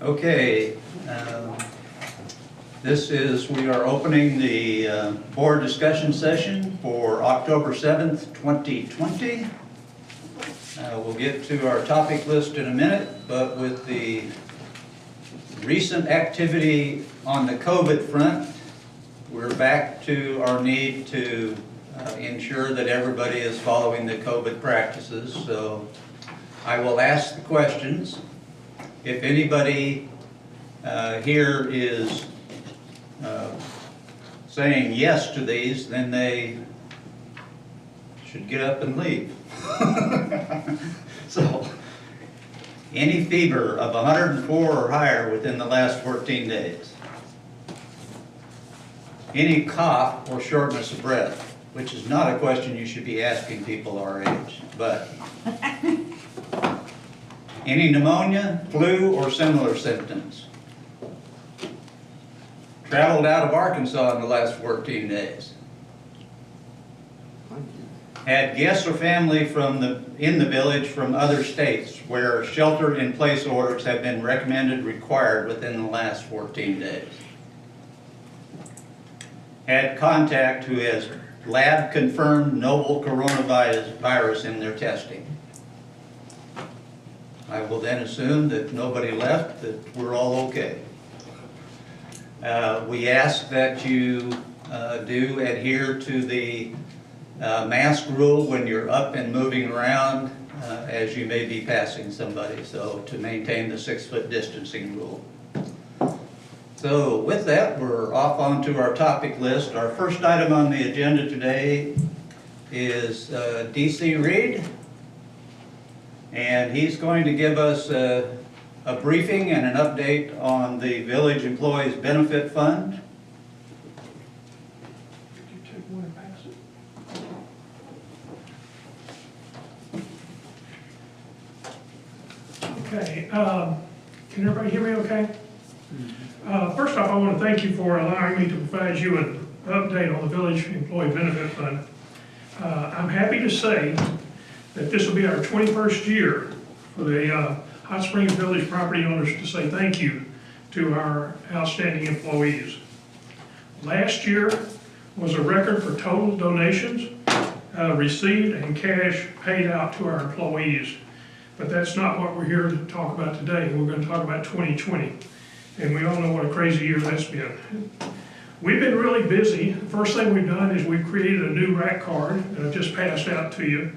Okay, we are opening the board discussion session for October 7th, 2020. We'll get to our topic list in a minute, but with the recent activity on the COVID front, we're back to our need to ensure that everybody is following the COVID practices. So I will ask the questions. If anybody here is saying yes to these, then they should get up and leave. So, any fever of 104 or higher within the last 14 days. Any cough or shortness of breath, which is not a question you should be asking people our age, but any pneumonia, flu, or similar symptoms. Traveled out of Arkansas in the last 14 days. Had guests or family in the village from other states where shelter-in-place orders have been required within the last 14 days. Had contact who has lab-confirmed novel coronavirus in their testing. I will then assume that nobody left, that we're all okay. We ask that you do adhere to the mask rule when you're up and moving around, as you may be passing somebody, so to maintain the 6-foot distancing rule. So with that, we're off onto our topic list. Our first item on the agenda today is D.C. Reed, and he's going to give us a briefing and an update on the Village Employees Benefit Fund. Okay, can everybody hear me okay? First off, I want to thank you for allowing me to provide you an update on the Village Employee Benefit Fund. I'm happy to say that this will be our 21st year for the Hot Springs Village property owners to say thank you to our outstanding employees. Last year was a record for total donations received and cash paid out to our employees. But that's not what we're here to talk about today. We're going to talk about 2020. And we all know what a crazy year that's been. We've been really busy. The first thing we've done is we've created a new rack card that I just passed out to you.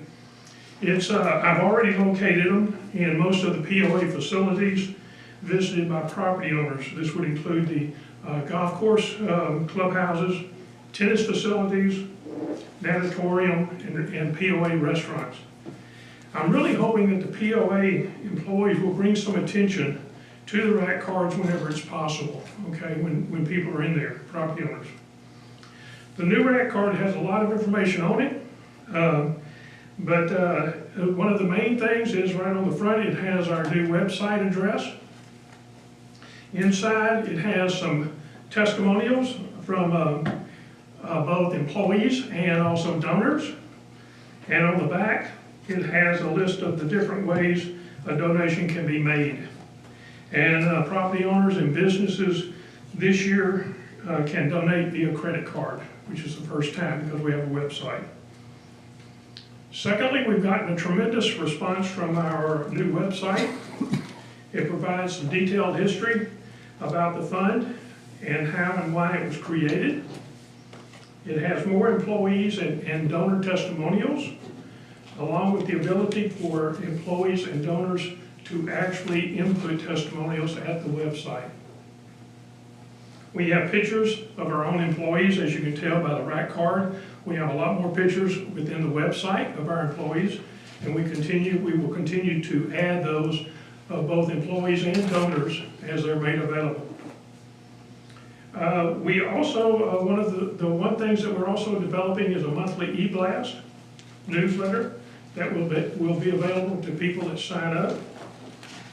It's I've already located them in most of the POA facilities visited by property owners. This would include the golf course clubhouses, tennis facilities, natatorium, and POA restaurants. I'm really hoping that the POA employees will bring some attention to the rack cards whenever it's possible, okay, when people are in there, property owners. The new rack card has a lot of information on it, but one of the main things is right on the front, it has our new website address. Inside, it has some testimonials from both employees and also donors. And on the back, it has a list of the different ways a donation can be made. And property owners and businesses this year can donate via credit card, which is the first time because we have a website. Secondly, we've gotten a tremendous response from our new website. It provides some detailed history about the fund and how and why it was created. It has more employees and donor testimonials, along with the ability for employees and donors to actually input testimonials at the website. We have pictures of our own employees, as you can tell by the rack card. We have a lot more pictures within the website of our employees, and we will continue to add those of both employees and donors as they're made available. We also, one things that we're also developing is a monthly e-blast newsletter that will be available to people that sign up.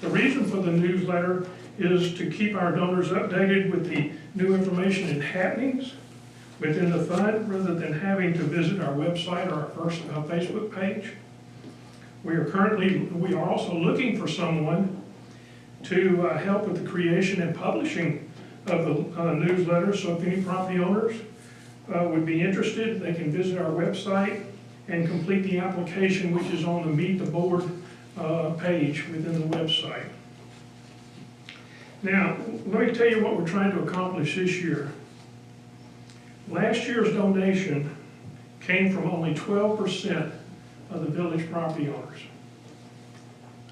The reason for the newsletter is to keep our donors updated with the new information and happenings within the fund rather than having to visit our website or our Facebook page. We are also looking for someone to help with the creation and publishing of the newsletter. So if any property owners would be interested, they can visit our website and complete the application, which is on the Meet the Board page within the website. Now, let me tell you what we're trying to accomplish this year. Last year's donation came from only 12% of the village property owners.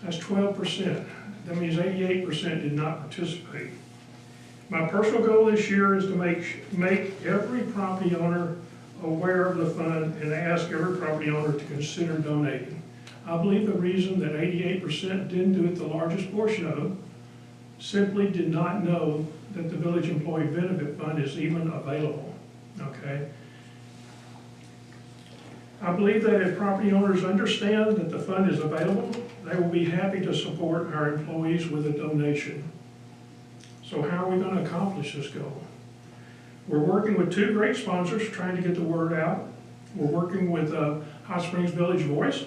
That's 12%. That means 88% did not participate. My personal goal this year is to make every property owner aware of the fund and ask every property owner to consider donating. I believe the reason that 88% didn't do it, the largest portion of them, simply did not know that the Village Employee Benefit Fund is even available, okay? I believe that if property owners understand that the fund is available, they will be happy to support our employees with a donation. So how are we going to accomplish this goal? We're working with two great sponsors trying to get the word out. We're working with Hot Springs Village Voice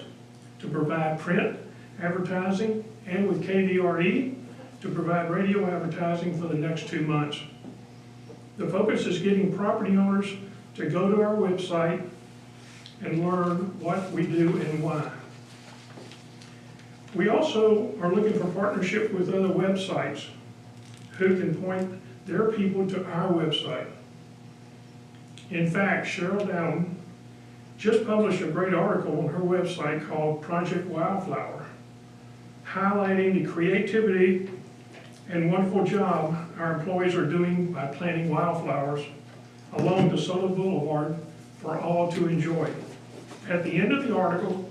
to provide print advertising, and with KVRE to provide radio advertising for the next 2 months. The focus is getting property owners to go to our website and learn what we do and why. We also are looking for partnership with other websites who can point their people to our website. In fact, Cheryl Down just published a great article on her website called Project Wildflower, highlighting the creativity and wonderful job our employees are doing by planting wildflowers along DeSoto Boulevard for all to enjoy. At the end of the article,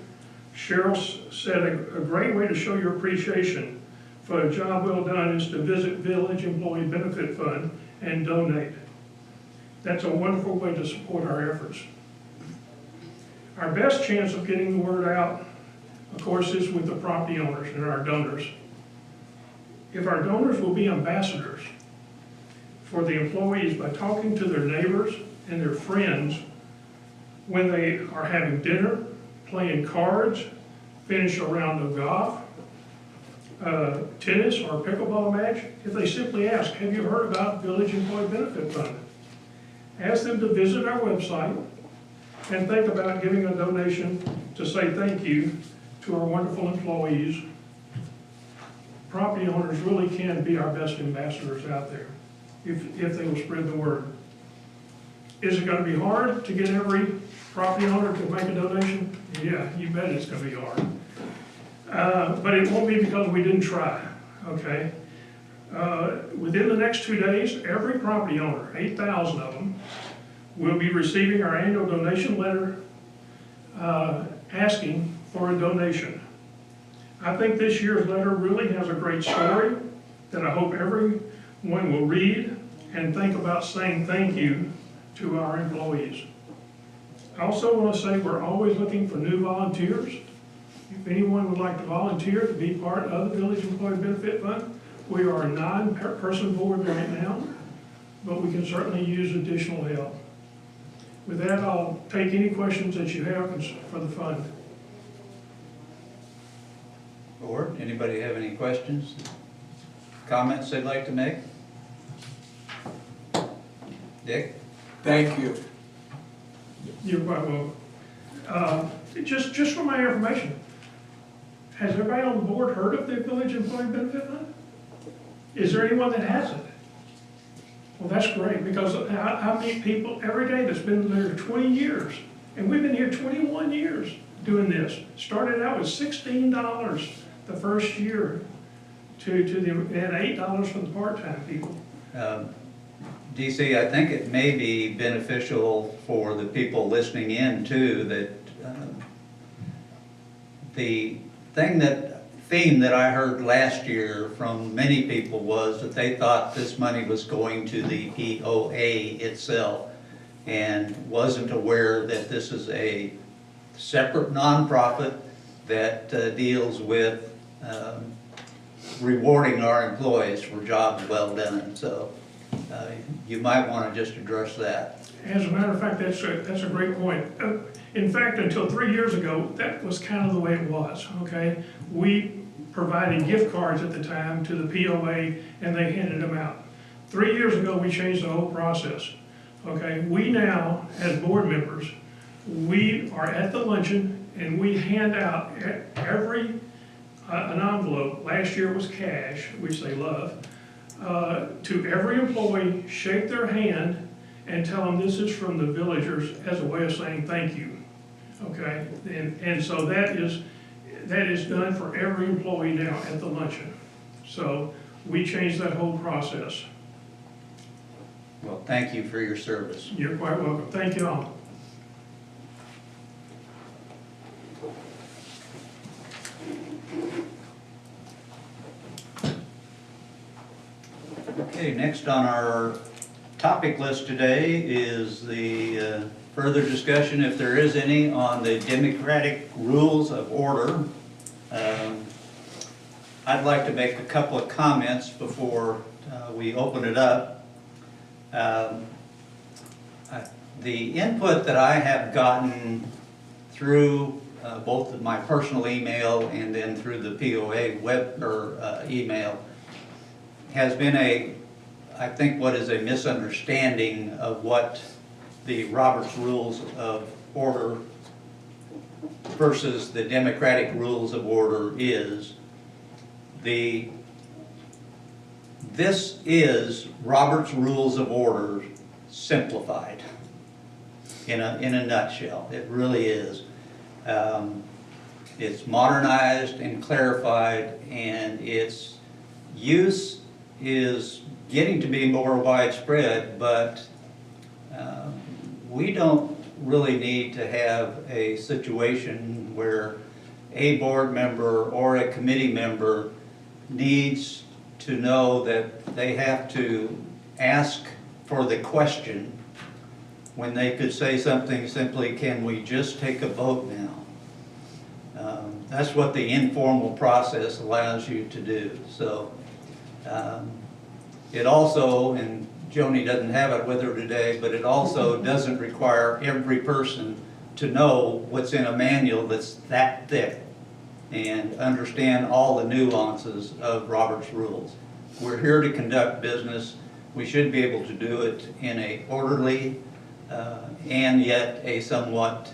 Cheryl said a great way to show your appreciation for a job well done is to visit Village Employee Benefit Fund and donate. That's a wonderful way to support our efforts. Our best chance of getting the word out, of course, is with the property owners and our donors. If our donors will be ambassadors for the employees by talking to their neighbors and their friends when they are having dinner, playing cards, finish a round of golf, tennis or pickleball match, if they simply ask, have you heard about Village Employee Benefit Fund? Ask them to visit our website and think about giving a donation to say thank you to our wonderful employees. Property owners really can be our best ambassadors out there if they will spread the word. Is it going to be hard to get every property owner to make a donation? Yeah, you bet it's going to be hard. But it won't be because we didn't try, okay? Within the next 2 days, every property owner, 8,000 of them, will be receiving our annual donation letter asking for a donation. I think this year's letter really has a great story that I hope everyone will read and think about saying thank you to our employees. I also want to say we're always looking for new volunteers. If anyone would like to volunteer to be part of the Village Employee Benefit Fund, we are a 9-person board right now, but we can certainly use additional help. With that, I'll take any questions that you have for the fund. Board, anybody have any questions, comments they'd like to make? Dick? Thank you. You're quite welcome. Just for my information, has everybody on the board heard of the Village Employee Benefit Fund? Is there anyone that hasn't? Well, that's great, because I meet people every day that's been there 20 years, and we've been here 21 years doing this. Started out with $16 the first year and $8 for the part-time people. DC, I think it may be beneficial for the people listening in too, that the theme that I heard last year from many people was that they thought this money was going to the POA itself and wasn't aware that this is a separate nonprofit that deals with rewarding our employees for jobs well done. So you might want to just address that. As a matter of fact, that's a great point. In fact, until 3 years ago, that was kind of the way it was, okay? We provided gift cards at the time to the POA, and they handed them out. 3 years ago, we changed the whole process. Okay, we now, as board members, we are at the luncheon and we hand out every, an envelope, last year was cash, which they love, to every employee, shake their hand and tell them this is from the villagers as a way of saying thank you. Okay, and so that is done for every employee now at the luncheon. So we changed that whole process. Well, thank you for your service. You're quite welcome. Thank you all. Okay, next on our topic list today is the further discussion, if there is any, on the democratic rules of order. I'd like to make a couple of comments before we open it up. The input that I have gotten through both my personal email and then through the POA web or email has been I think what is a misunderstanding of what the Robert's Rules of Order versus the Democratic Rules of Order is. This is Robert's Rules of Order simplified in a nutshell. It really is. It's modernized and clarified, and its use is getting to be more widespread, but we don't really need to have a situation where a board member or a committee member needs to know that they have to ask for the question when they could say something simply, can we just take a vote now? That's what the informal process allows you to do. So it also, and Joni doesn't have it with her today, but it also doesn't require every person to know what's in a manual that's that thick and understand all the nuances of Robert's Rules. We're here to conduct business. We should be able to do it in a orderly and yet a somewhat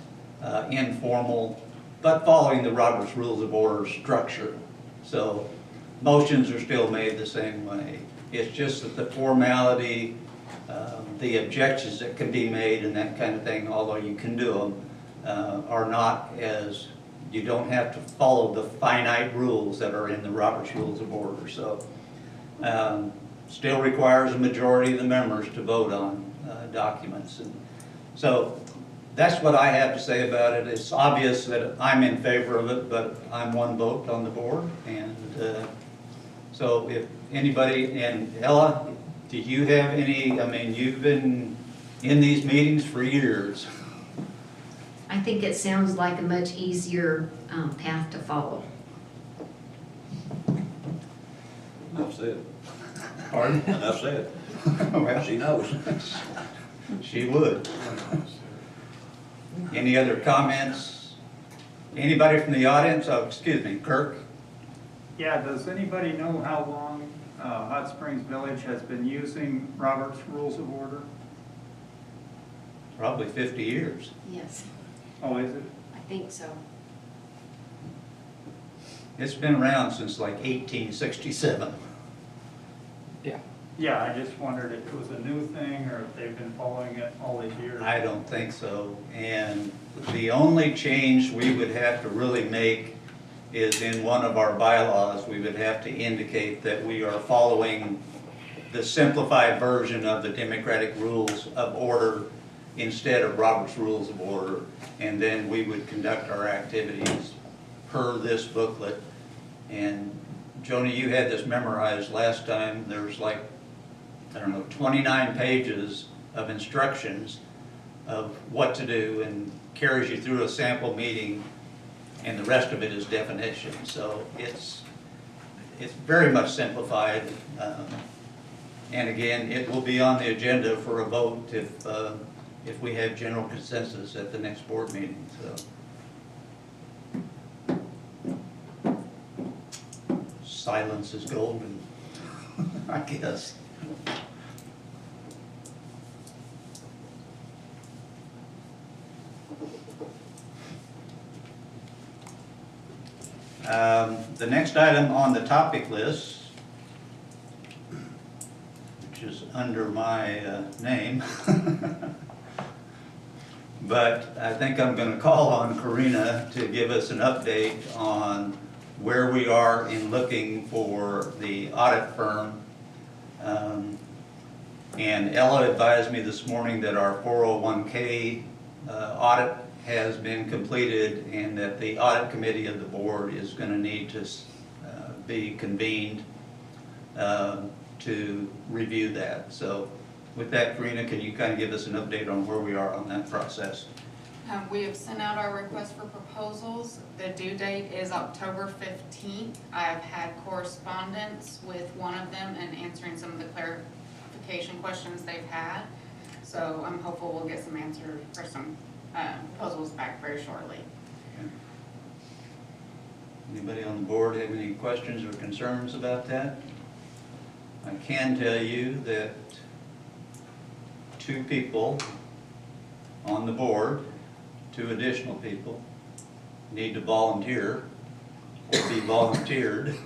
informal, but following the Robert's Rules of Order structure. So motions are still made the same way. It's just that the formality, the objections that can be made and that kind of thing, although you can do them, are not as, you don't have to follow the finite rules that are in the Robert's Rules of Order. So still requires a majority of the members to vote on documents. And so that's what I have to say about it. It's obvious that I'm in favor of it, but I'm one vote on the board. And so if anybody, and Ella, do you have any, I mean, you've been in these meetings for years. I think it sounds like a much easier path to follow. Enough said. Pardon? Enough said. Well, She knows. she would. Any other comments? Anybody from the audience? Oh, excuse me, Kirk? Yeah, does anybody know how long Hot Springs Village has been using Robert's Rules of Order? Probably 50 years. Yes, Oh, is it? I think so. It's been around since like 1867. Yeah, I just wondered if it was a new thing or if they've been following it all these years. I don't think so. And the only change we would have to really make is in one of our bylaws. We would have to indicate that we are following the simplified version of the Democratic Rules of Order instead of Robert's Rules of Order. And then we would conduct our activities per this booklet. And Joni, you had this memorized last time. There's like, I don't know, 29 pages of instructions of what to do and carries you through a sample meeting, and the rest of it is definition. So it's very much simplified. And again, it will be on the agenda for a vote if we have general consensus at the next board meeting. So. silence is golden, I guess. The next item on the topic list, which is under my name, but I think I'm going to call on Karina to give us an update on where we are in looking for the audit firm. And Ella advised me this morning that our 401k audit has been completed and that the audit committee of the board is going to need to be convened to review that. So with that, Karina, can you kind of give us an update on where we are on that process? We have sent out our request for proposals. The due date is October 15th. I've had correspondence with one of them and answering some of the clarification questions they've had. So I'm hopeful we'll get some answers or some proposals back very shortly. Okay. Anybody on the board have any questions or concerns about that? I can tell you that 2 people on the board, 2 additional people, need to volunteer or be volunteered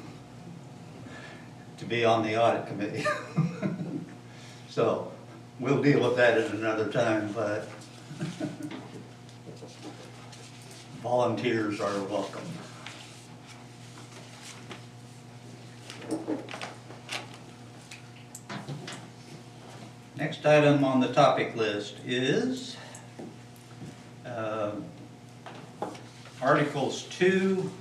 to be on the audit committee. So we'll deal with that at another time, but volunteers are welcome. Next item on the topic list is Articles 2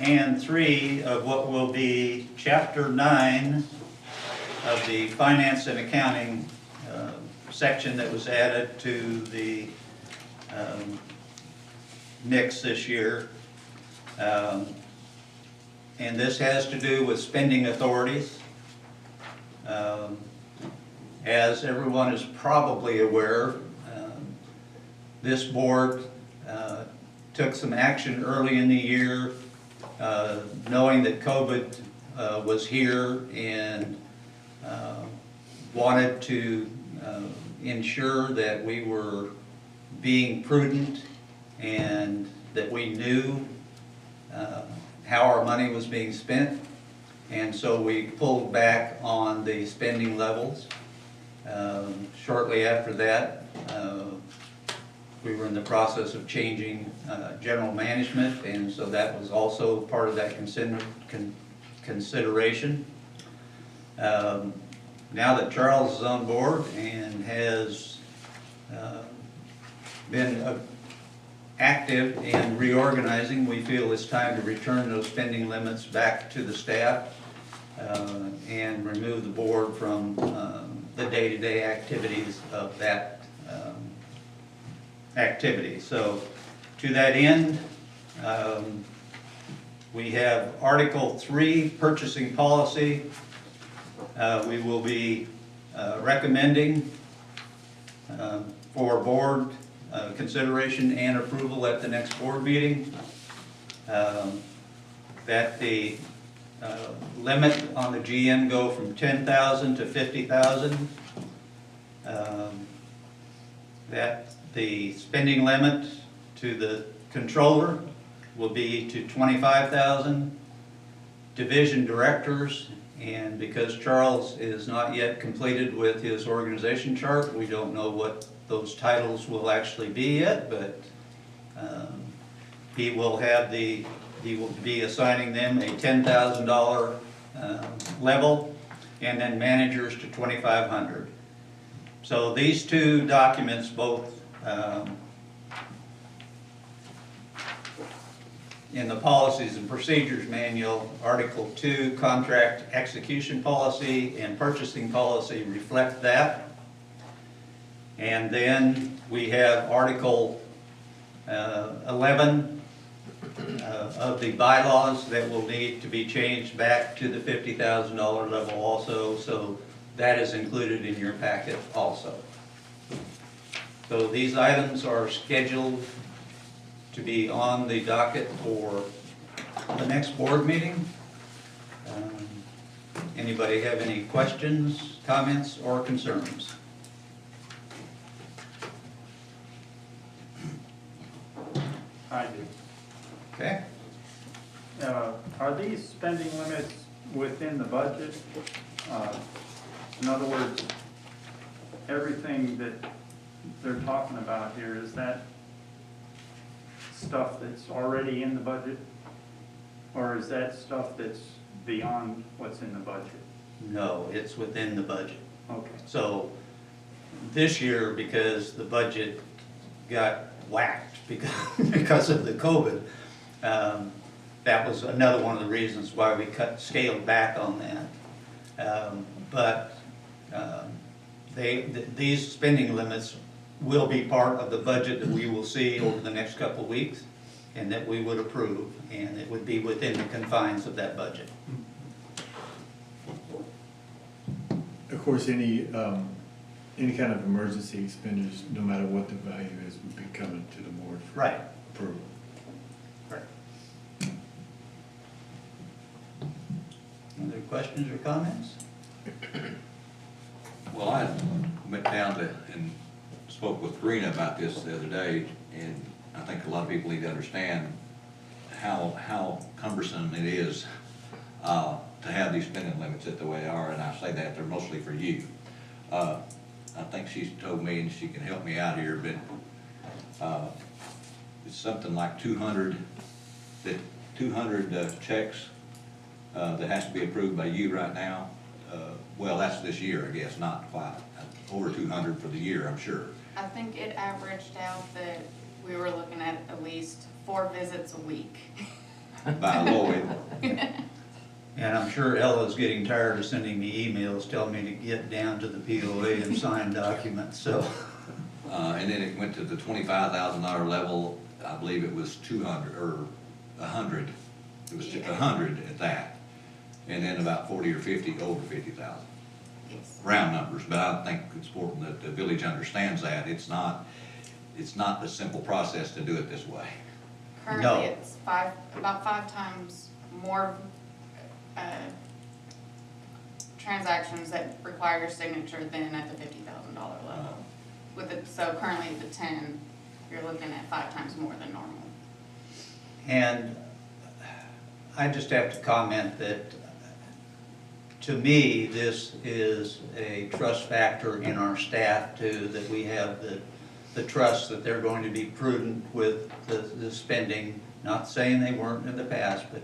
and 3 of what will be Chapter 9 of the Finance and Accounting section that was added to the mix this year. And this has to do with spending authorities. As everyone is probably aware, this board took some action early in the year, knowing that COVID was here and wanted to ensure that we were being prudent and that we knew how our money was being spent. And so we pulled back on the spending levels. Shortly after that, we were in the process of changing general management, and so that was also part of that consideration. Now that Charles is on board and has been active in reorganizing, we feel it's time to return those spending limits back to the staff and remove the board from the day-to-day activities of that activity. So to that end, we have Article 3, Purchasing Policy. We will be recommending for board consideration and approval at the next board meeting that the limit on the GM go from $10,000 to $50,000. That the spending limit to the controller will be to $25,000. Division directors, and because Charles is not yet completed with his organization chart, we don't know what those titles will actually be yet, but he will be assigning them a $10,000 level, and then managers to $2,500. So these 2 documents, both in the Policies and Procedures Manual, Article 2, Contract Execution Policy and Purchasing Policy, reflect that. And then we have Article 11 of the bylaws that will need to be changed back to the $50,000 level also, so that is included in your packet also. So these items are scheduled to be on the docket for the next board meeting. Anybody have any questions, comments, or concerns? I do. Okay, Are these spending limits within the budget? In other words, everything that they're talking about here, is that stuff that's already in the budget? Or is that stuff that's beyond what's in the budget? no, it's within the budget. Okay. So this year, because the budget got whacked because of the COVID, that was another one of the reasons why we scaled back on that. But these spending limits will be part of the budget that we will see over the next couple of weeks and that we would approve, and it would be within the confines of that budget. Of course, any kind of emergency expenditures, no matter what the value is, would be coming to the board for Right. approval. Right. Other questions or comments? Well, I went down to and spoke with Karina about this the other day, and I think a lot of people need to understand how cumbersome it is to have these spending limits at the way they are, and I say that they're mostly for you. I think she's told me, and she can help me out here, but it's something like 200 checks that has to be approved by you right now. Well, that's this year, I guess, not quite, over 200 for the year, I'm sure. I think it averaged out that we were looking at least 4 visits a week. By Lloyd. And I'm sure Ella's getting tired of sending me emails telling me to get down to the POA and sign documents, so. And then it went to the $25,000 level. I believe it was 200 or 100. It was 100 at that. And then about 40 or 50 over 50,000. Yes. Round numbers, but I think it's important that the village understands that. It's not a simple process to do it this way. No. Currently, it's about 5 times more transactions that require your signature than at the $50,000 level. So currently the 10, you're looking at 5 times more than normal. And I just have to comment that, to me, this is a trust factor in our staff too, that we have the trust that they're going to be prudent with the spending, not saying they weren't in the past, but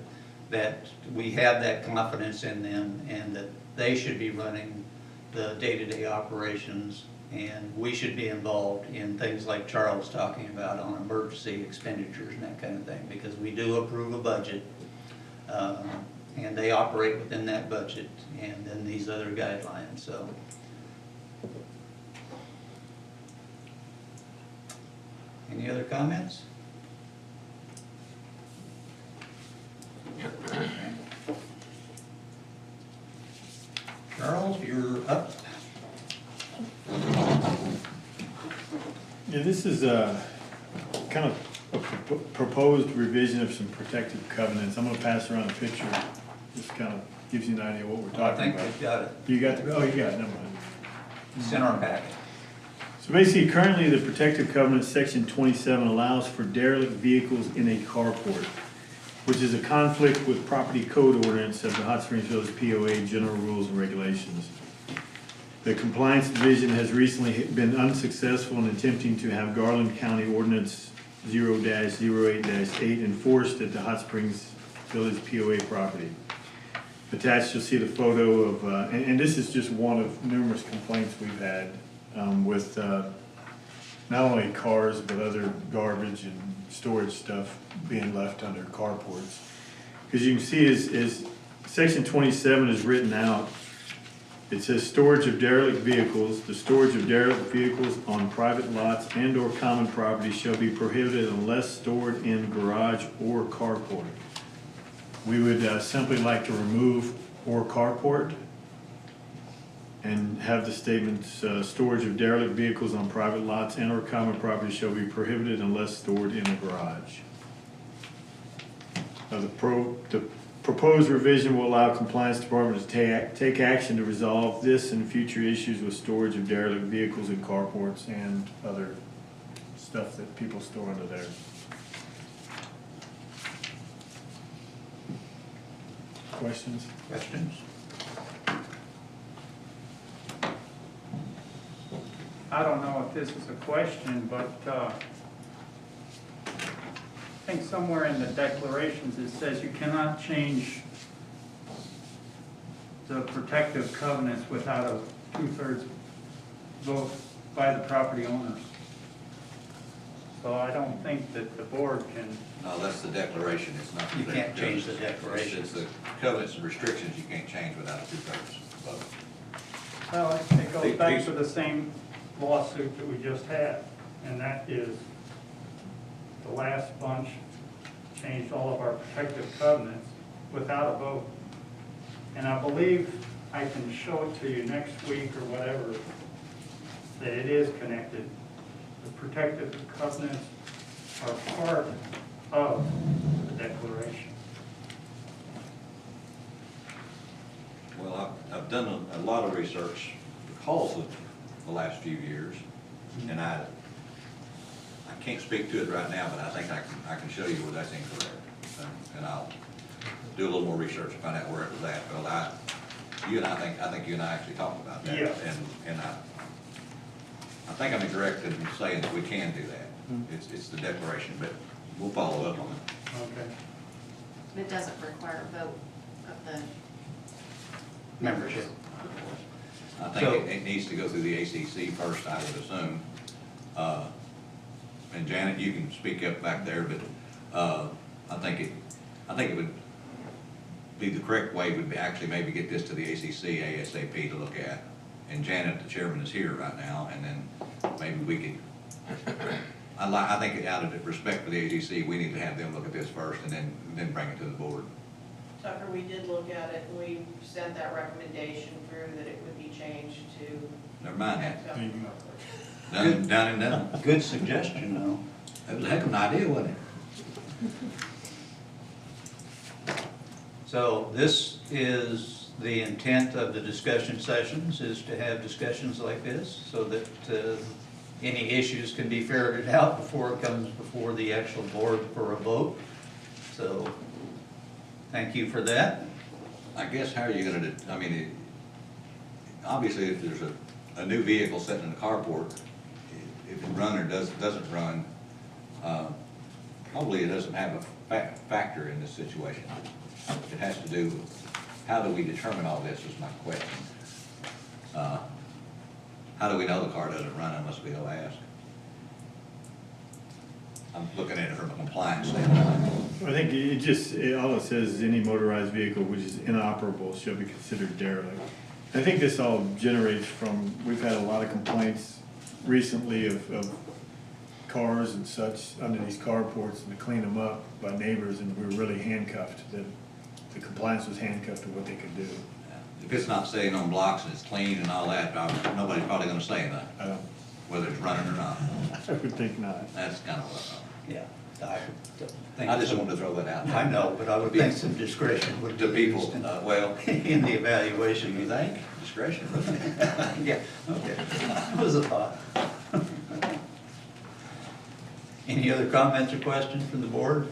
that we have that confidence in them and that they should be running the day-to-day operations, and we should be involved in things like Charles talking about on emergency expenditures and that kind of thing, because we do approve a budget, and they operate within that budget and then these other guidelines, so. Any other comments? Charles, you're up. Yeah, this is a kind of a proposed revision of some protective covenants. I'm gonna pass around a picture. Just kind of gives you an idea of what we're I talking think about. we've got it. You got the, oh, you got it, never mind. It's in our packet. So basically, currently, the protective covenant, section 27, allows for derelict vehicles in a carport, which is a conflict with property code ordinance of the Hot Springs Village POA general rules and regulations. The Compliance Division has recently been unsuccessful in attempting to have Garland County Ordinance 0-08-8 enforced at the Hot Springs Village POA property. Attached, you'll see the photo of, and this is just one of numerous complaints we've had with not only cars, but other garbage and storage stuff being left under carports. Because you can see is section 27 is written out. It says storage of derelict vehicles. The storage of derelict vehicles on private lots and or common property shall be prohibited unless stored in garage or carport. We would simply like to remove or carport and have the statements, storage of derelict vehicles on private lots and or common property shall be prohibited unless stored in a garage. The proposed revision will allow compliance department to take action to resolve this and future issues with storage of derelict vehicles in carports and other stuff that people store under there. Questions? Questions? I don't know if this is a question, but I think somewhere in the declarations it says you cannot change the protective covenants without a 2/3 vote by the property owners. So I don't think that the board can, No, that's the declaration, it's not. You can't change the declaration. It's the covenants and restrictions you can't change without a 2/3 vote. well, it goes back to the same lawsuit that we just had, and that is the last bunch changed all of our protective covenants without a vote. And I believe I can show it to you next week or whatever, that it is connected. The protective covenants are part of the declaration. Well, I've done a lot of research because of the last few years, and I can't speak to it right now, but I think I can show you where that's incorrect. And I'll do a little more research to find out where it was at. But I think you and I actually talked about that. Yeah. And I think I'm correct in saying that we can do that. It's the declaration, but we'll follow up on it. Okay. It doesn't require a vote of the Membership. I think it needs to go through the ACC first, I would assume. And Janet, you can speak up back there, but I think it would be the correct way would be actually maybe get this to the ACC ASAP to look at. And Janet, the chairman, is here right now, and then maybe we could, I think out of respect for the ACC, we need to have them look at this first and then bring it to the board. Tucker, we did look at it, and we sent that recommendation through that it would be changed to. Never mind that. There you go. Done and done. Good suggestion, though. That was a heck of an idea, wasn't it? So this is the intent of the discussion sessions, is to have discussions like this so that any issues can be ferreted out before it comes before the actual board for a vote. So thank you for that. I guess how are you gonna, obviously if there's a new vehicle sitting in the carport, if it runs or doesn't run, probably it doesn't have a factor in this situation. It has to do with, how do we determine all this is my question. How do we know the car doesn't run unless we go ask? I'm looking at it from a compliance standpoint. I think all it says is any motorized vehicle which is inoperable shall be considered derelict. I think this all generates from, we've had a lot of complaints recently of cars and such under these carports, and to clean them up by neighbors, and we were really handcuffed, that the compliance was handcuffed to what they could do. If it's not sitting on blocks and it's clean and all that, nobody's probably gonna say that, I don't, whether it's running or not. I would think not. That's kind of what Yeah. I think I just some- wanted to throw that out there. I know, but I would think some discretion would be To people, used in well, in the evaluation. you think? Discretion, really? Yeah, okay. That was a thought. Any other comments or questions from the board?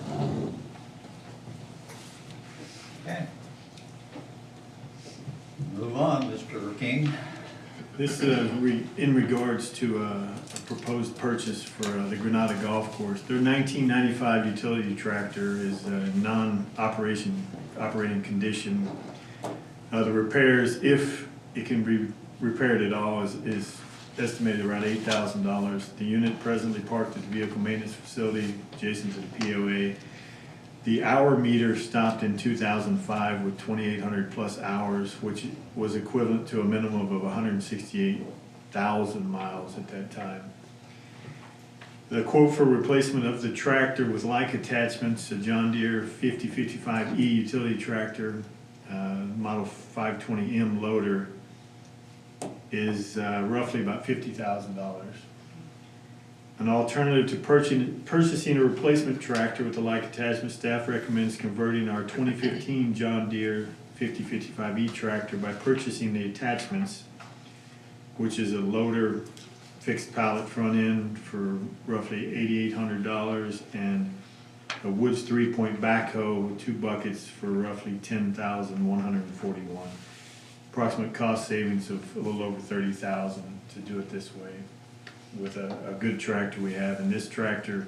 Okay. Move on, Mr. King. This, in regards to a proposed purchase for the Granada Golf Course. Their 1995 utility tractor is operating condition. The repairs, if it can be repaired at all, is estimated around $8,000. The unit presently parked at the vehicle maintenance facility adjacent to the POA. The hour meter stopped in 2005 with 2,800 plus hours, which was equivalent to a minimum of 168,000 miles at that time. The quote for replacement of the tractor with like attachments, a John Deere 5055E utility tractor, model 520M loader, is roughly about $50,000. An alternative to purchasing a replacement tractor with a like attachment, staff recommends converting our 2015 John Deere 5055E tractor by purchasing the attachments, which is a loader, fixed pallet front end for roughly $8,800, and a Woods 3-point backhoe, 2 buckets for roughly $10,141. Approximate cost savings of a little over $30,000 to do it this way with a good tractor we have. And this tractor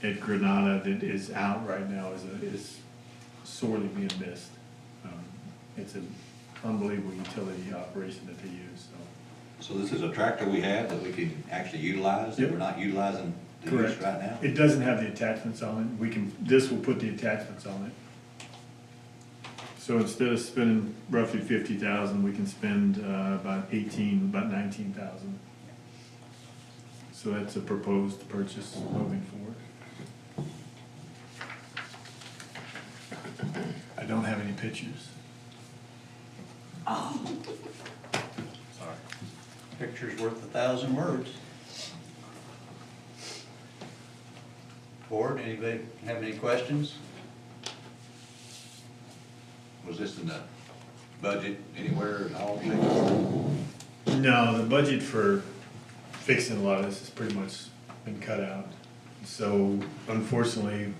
at Granada that is out right now is sorely being missed. It's an unbelievable utility operation that they use, so. So this is a tractor we have that we can actually utilize, that Yep. we're not utilizing the use Correct. right now? It doesn't have the attachments on it. This will put the attachments on it. So instead of spending roughly $50,000, we can spend about $19,000. So that's a proposed purchase moving forward. I don't have any pictures. Sorry. Picture's worth 1,000 words. Board, anybody have any questions? Was this in the budget anywhere at all? No, the budget for fixing a lot of this has pretty much been cut out. So unfortunately,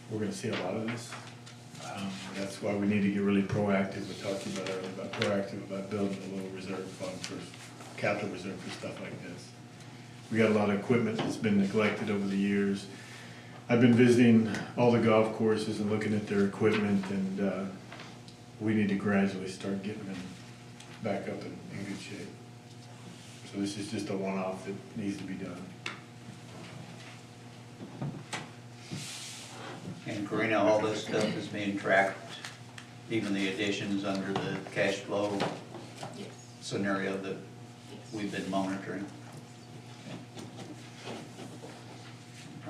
we're gonna see a lot of this. That's why we need to get really proactive. We talked about earlier about proactive about building a little reserve fund for capital reserve for stuff like this. We got a lot of equipment that's been neglected over the years. I've been visiting all the golf courses and looking at their equipment, and we need to gradually start getting them back up in good shape. So this is just a one-off that needs to be done. And Karina, all this stuff is being tracked, even the additions under the cash flow Yes. scenario that we've been monitoring.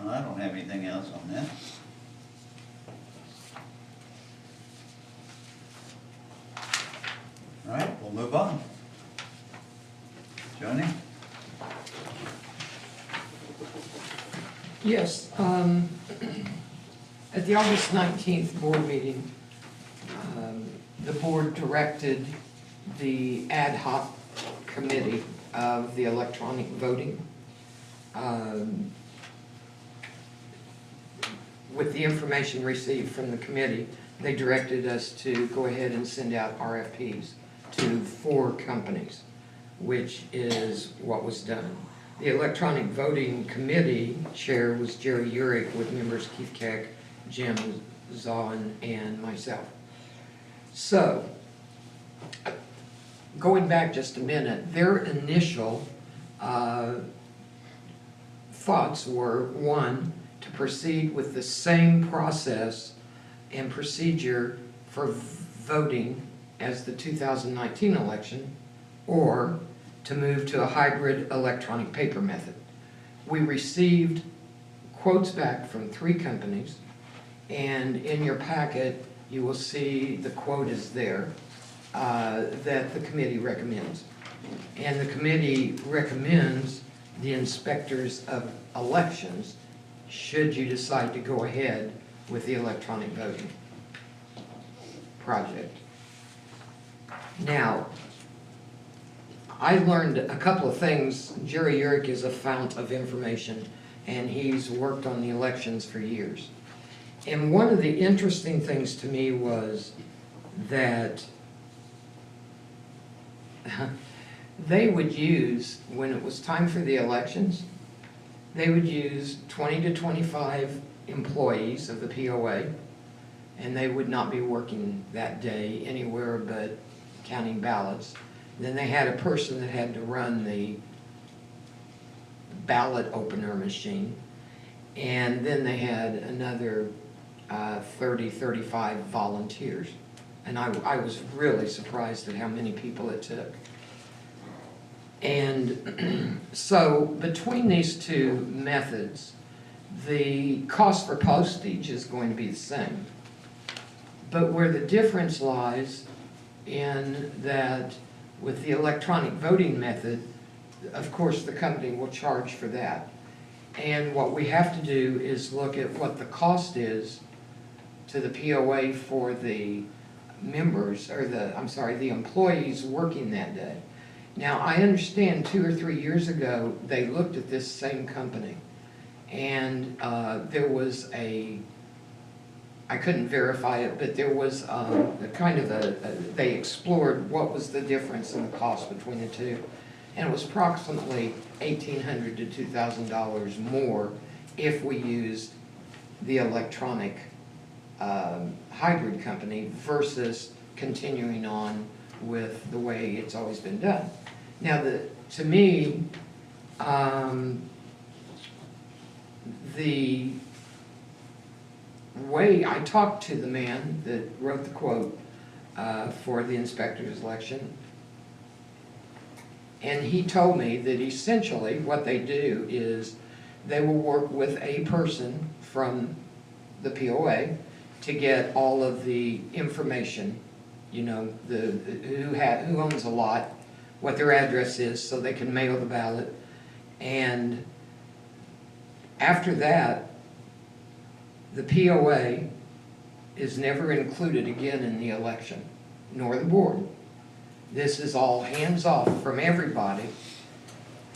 No, I don't have anything else on that. All right, we'll move on. Johnny? Yes, at the August 19th board meeting, the board directed the ad hoc committee of the electronic voting, with the information received from the committee, they directed us to go ahead and send out RFPs to 4 companies, which is what was done. The electronic voting committee chair was Jerry Urick with members Keith Keck, Jim Zahn, and myself. So, going back just a minute, their initial thoughts were, 1, to proceed with the same process and procedure for voting as the 2019 election, or to move to a hybrid electronic paper method. We received quotes back from 3 companies, and in your packet, you will see the quote is there that the committee recommends. And the committee recommends the inspectors of elections, should you decide to go ahead with the electronic voting project. Now, I learned a couple of things. Jerry Urick is a fount of information, and he's worked on the elections for years. And one of the interesting things to me was that they would use, when it was time for the elections, they would use 20 to 25 employees of the POA, and they would not be working that day anywhere but counting ballots. Then they had a person that had to run the ballot opener machine, and then they had another 30, 35 volunteers. And I was really surprised at how many people it took. And so between these 2 methods, the cost for postage is going to be the same. But where the difference lies in that with the electronic voting method, of course, the company will charge for that. And what we have to do is look at what the cost is to the POA for the members, or the employees working that day. Now, I understand 2 or 3 years ago, they looked at this same company, and there was I couldn't verify it, but there was they explored what was the difference in the cost between the two. And it was approximately $1,800 to $2,000 more if we used the electronic hybrid company versus continuing on with the way it's always been done. Now, to me, the way I talked to the man that wrote the quote for the inspector's election, and he told me that essentially what they do is they will work with a person from the POA to get all of the information, you know, who owns a lot, what their address is, so they can mail the ballot. And after that, the POA is never included again in the election, nor the board. This is all hands-off from everybody,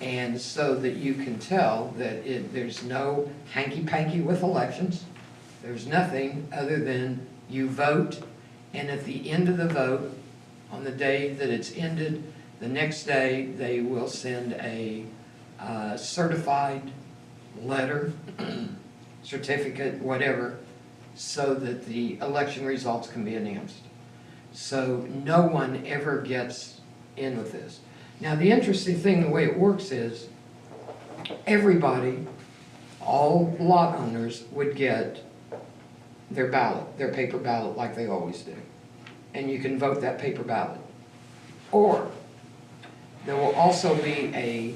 and so that you can tell that there's no hanky-panky with elections. There's nothing other than you vote, and at the end of the vote, on the day that it's ended, the next day, they will send a certified letter, certificate, whatever, so that the election results can be announced. So no one ever gets in with this. Now, the interesting thing, the way it works is, everybody, all lot owners would get their ballot, their paper ballot, like they always do. And you can vote that paper ballot. Or, there will also be a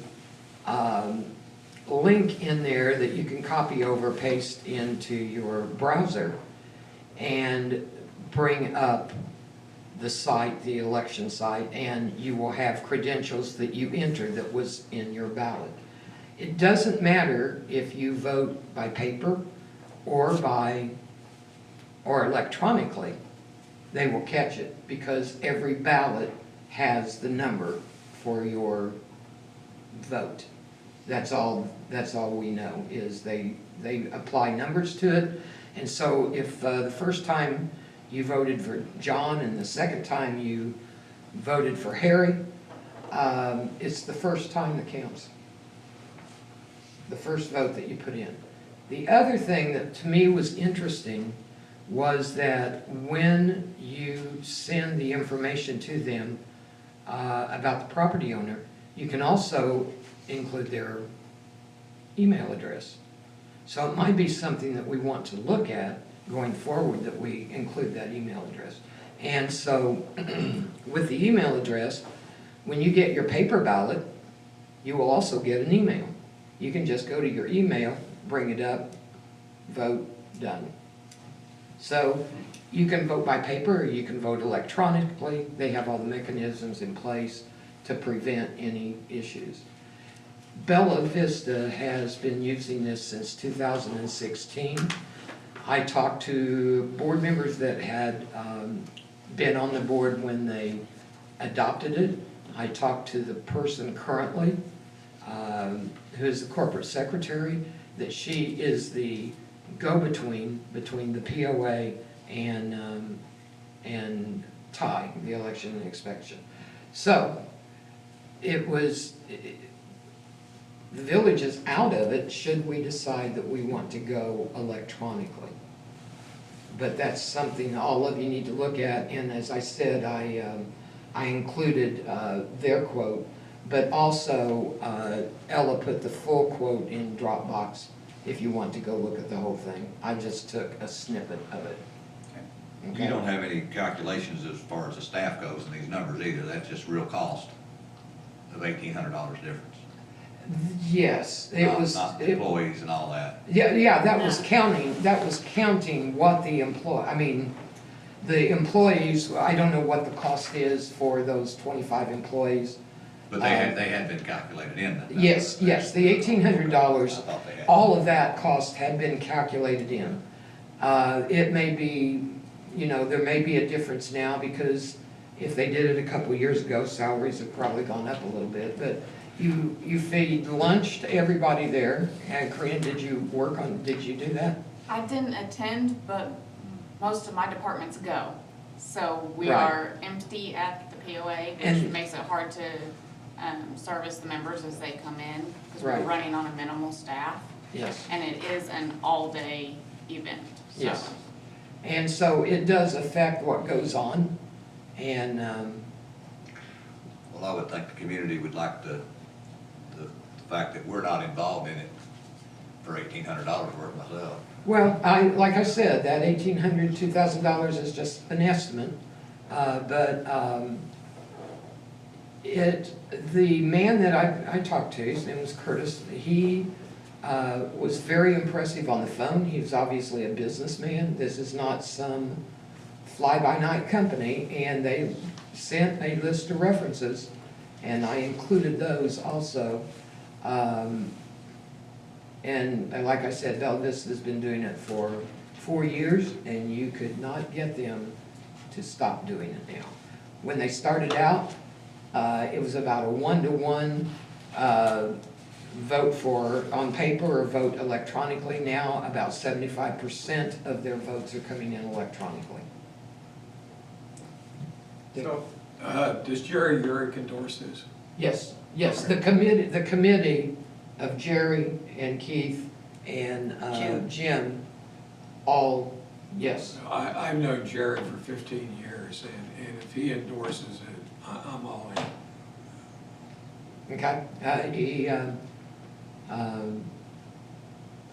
link in there that you can copy over, paste into your browser, and bring up the site, the election site, and you will have credentials that you entered that was in your ballot. It doesn't matter if you vote by paper or electronically, they will catch it, because every ballot has the number for your vote. That's all we know, is they apply numbers to it. And so if the first time you voted for John and the second time you voted for Harry, it's the first time that counts. The first vote that you put in. The other thing that to me was interesting was that when you send the information to them about the property owner, you can also include their email address. So it might be something that we want to look at going forward, that we include that email address. And so with the email address, when you get your paper ballot, you will also get an email. You can just go to your email, bring it up, vote, done. So you can vote by paper, or you can vote electronically. They have all the mechanisms in place to prevent any issues. Bella Vista has been using this since 2016. I talked to board members that had been on the board when they adopted it. I talked to the person currently, who is the corporate secretary, that she is the go-between between the POA and TIE, the election and inspection. So it was, the village is out of it should we decide that we want to go electronically. But that's something all of you need to look at, and as I said, I included their quote, but also Ella put the full quote in Dropbox if you want to go look at the whole thing. I just took a snippet of it. You don't have any calculations as far as the staff goes in these numbers either, that's just real cost of $1,800 difference. Yes, it was. Not the employees and all that. Yeah, that was counting what the the employees, I don't know what the cost is for those 25 employees. But they had been calculated in that. Yes, yes, the $1,800, I thought they had. all of that cost had been calculated in. It may be, there may be a difference now because if they did it a couple of years ago, salaries have probably gone up a little bit. But you feed lunch to everybody there. And Karina, did you do that? I didn't attend, but most of my departments go. So we Right. are empty at the POA, which And- makes it hard to service the members as they come in, because we're Right. running on a minimal staff, Yes. and it is an all-day event. So Yes. And so it does affect what goes on. And, Well, I would think the community would like the fact that we're not involved in it for $1,800 worth myself. well, like I said, that $1,800, $2,000 is just an estimate. The man that I talked to, his name was Curtis, he was very impressive on the phone. He was obviously a businessman. This is not some fly-by-night company, and they sent a list of references, and I included those also. And like I said, Bella Vista has been doing it for 4 years, and you could not get them to stop doing it now. When they started out, it was about a 1-to-1 vote on paper or vote electronically. Now, about 75% of their votes are coming in electronically. So, Does Jerry Urick endorse this? Yes, the committee of Jerry and Keith and Jim, all, yes. I've known Jerry for 15 years, and if he endorses it, I'm all in. Okay,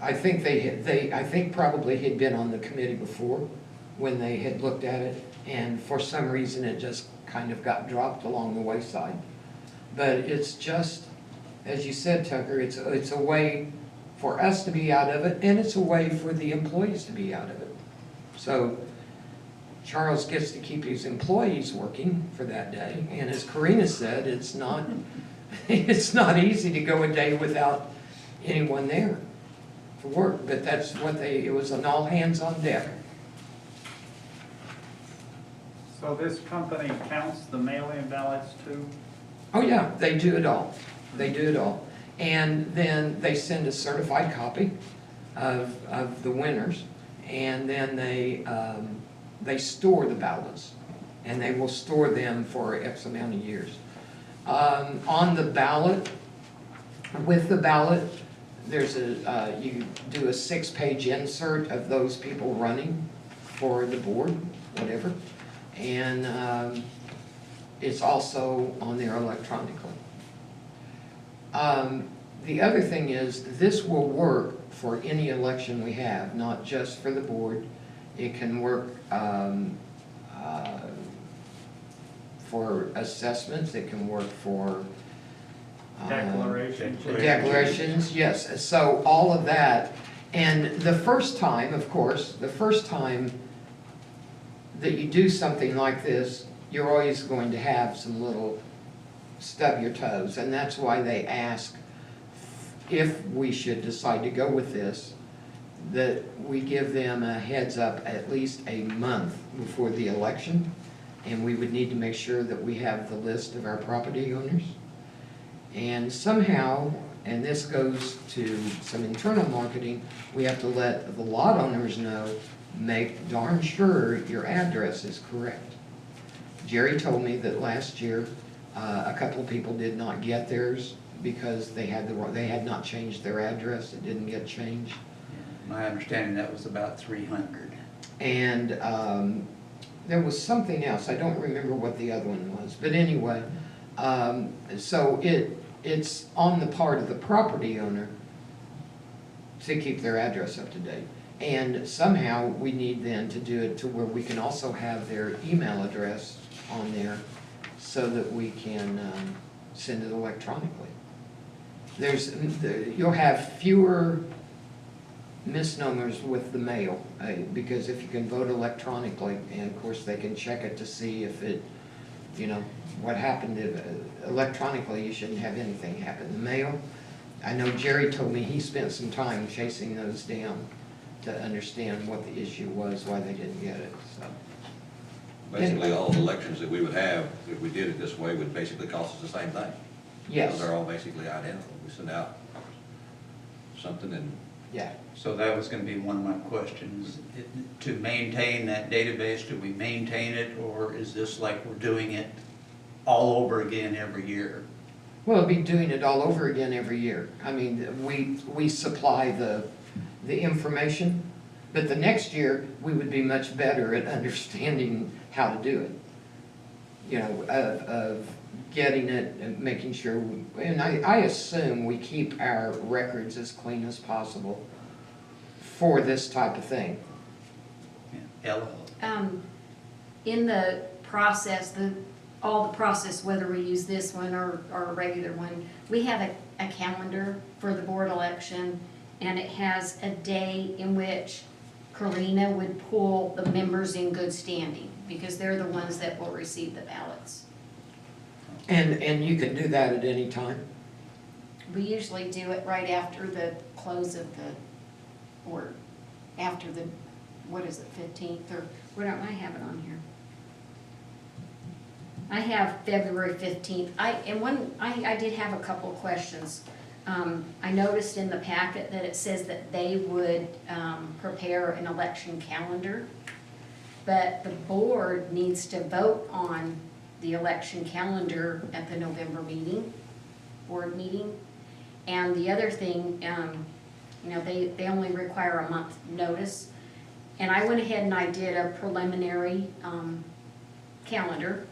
I think I think probably he'd been on the committee before when they had looked at it, and for some reason it just kind of got dropped along the wayside. But it's just, as you said, Tucker, it's a way for us to be out of it, and it's a way for the employees to be out of it. So Charles gets to keep his employees working for that day, and as Karina said, it's not easy to go a day without anyone there for work, but that's what it was an all hands on deck. so this company counts the mail-in ballots too? Oh, yeah, they do it all. They do it all. And then they send a certified copy of the winners, and then they store the ballots, and they will store them for X amount of years. On the ballot, with the ballot, there's you do a 6-page insert of those people running for the board, whatever. And it's also on there electronically. The other thing is, this will work for any election we have, not just for the board. It can work for assessments, it can work for declarations, yes. So all of that. And the first time, of course, that you do something like this, you're always going to have some little stub your toes. And that's why they ask, if we should decide to go with this, that we give them a heads up at least a month before the election. And we would need to make sure that we have the list of our property owners. And somehow, and this goes to some internal marketing, we have to let the lot owners know, make darn sure your address is correct. Jerry told me that last year, a couple of people did not get theirs because they had not changed their address, it didn't get changed. My understanding, that was about 300. And there was something else, I don't remember what the other one was, but anyway, so it's on the part of the property owner to keep their address up to date. And somehow we need then to do it to where we can also have their email address on there so that we can send it electronically. You'll have fewer misnomers with the mail, because if you can vote electronically, and of course they can check it to see if it you know, what happened electronically, you shouldn't have anything happen. The mail, I know Jerry told me he spent some time chasing those down to understand what the issue was, why they didn't get it, so. Basically, all the elections that we would have, if we did it this way, would basically cost us the same thing. Yes, They're all basically identical. We send out something and yeah. So that was gonna be one of my questions. To maintain that database, do we maintain it, or is this like we're doing it all over again every year? We'll be doing it all over again every year. I mean, we supply the information, but the next year, we would be much better at understanding how to do it. You know, of getting it and making sure, and I assume we keep our records as clean as possible for this type of thing. Yeah, Ella? In the process, all the process, whether we use this one or a regular one, we have a calendar for the board election, and it has a day in which Karina would pull the members in good standing, because they're the ones that will receive the ballots. And you can do that at any time? We usually do it right after the close of the, or after the, what is it, 15th, or, what don't I have it on here? I have February 15th. I did have a couple of questions. I noticed in the packet that it says that they would prepare an election calendar, but the board needs to vote on the election calendar at the November meeting, board meeting. And the other thing, you know, they only require a month notice. And I went ahead and I did a preliminary calendar.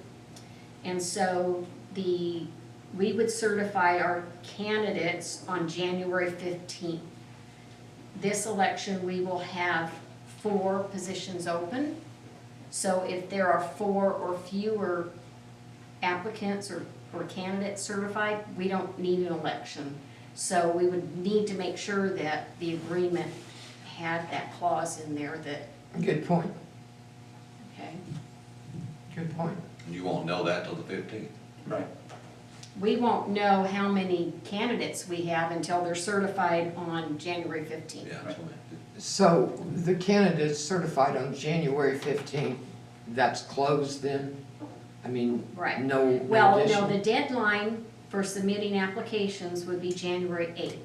And so we would certify our candidates on January 15th. This election, we will have 4 positions open. So if there are 4 or fewer applicants or candidates certified, we don't need an election. So we would need to make sure that the agreement had that clause in there that, Good point, okay? good point. and you won't know that till the 15th. Right. We won't know how many candidates we have until they're certified on January 15th. Yeah, that's what I- So the candidates certified on January 15th, that's closed then? I mean, Right. no Well, no, addition? the deadline for submitting applications would be January 8th.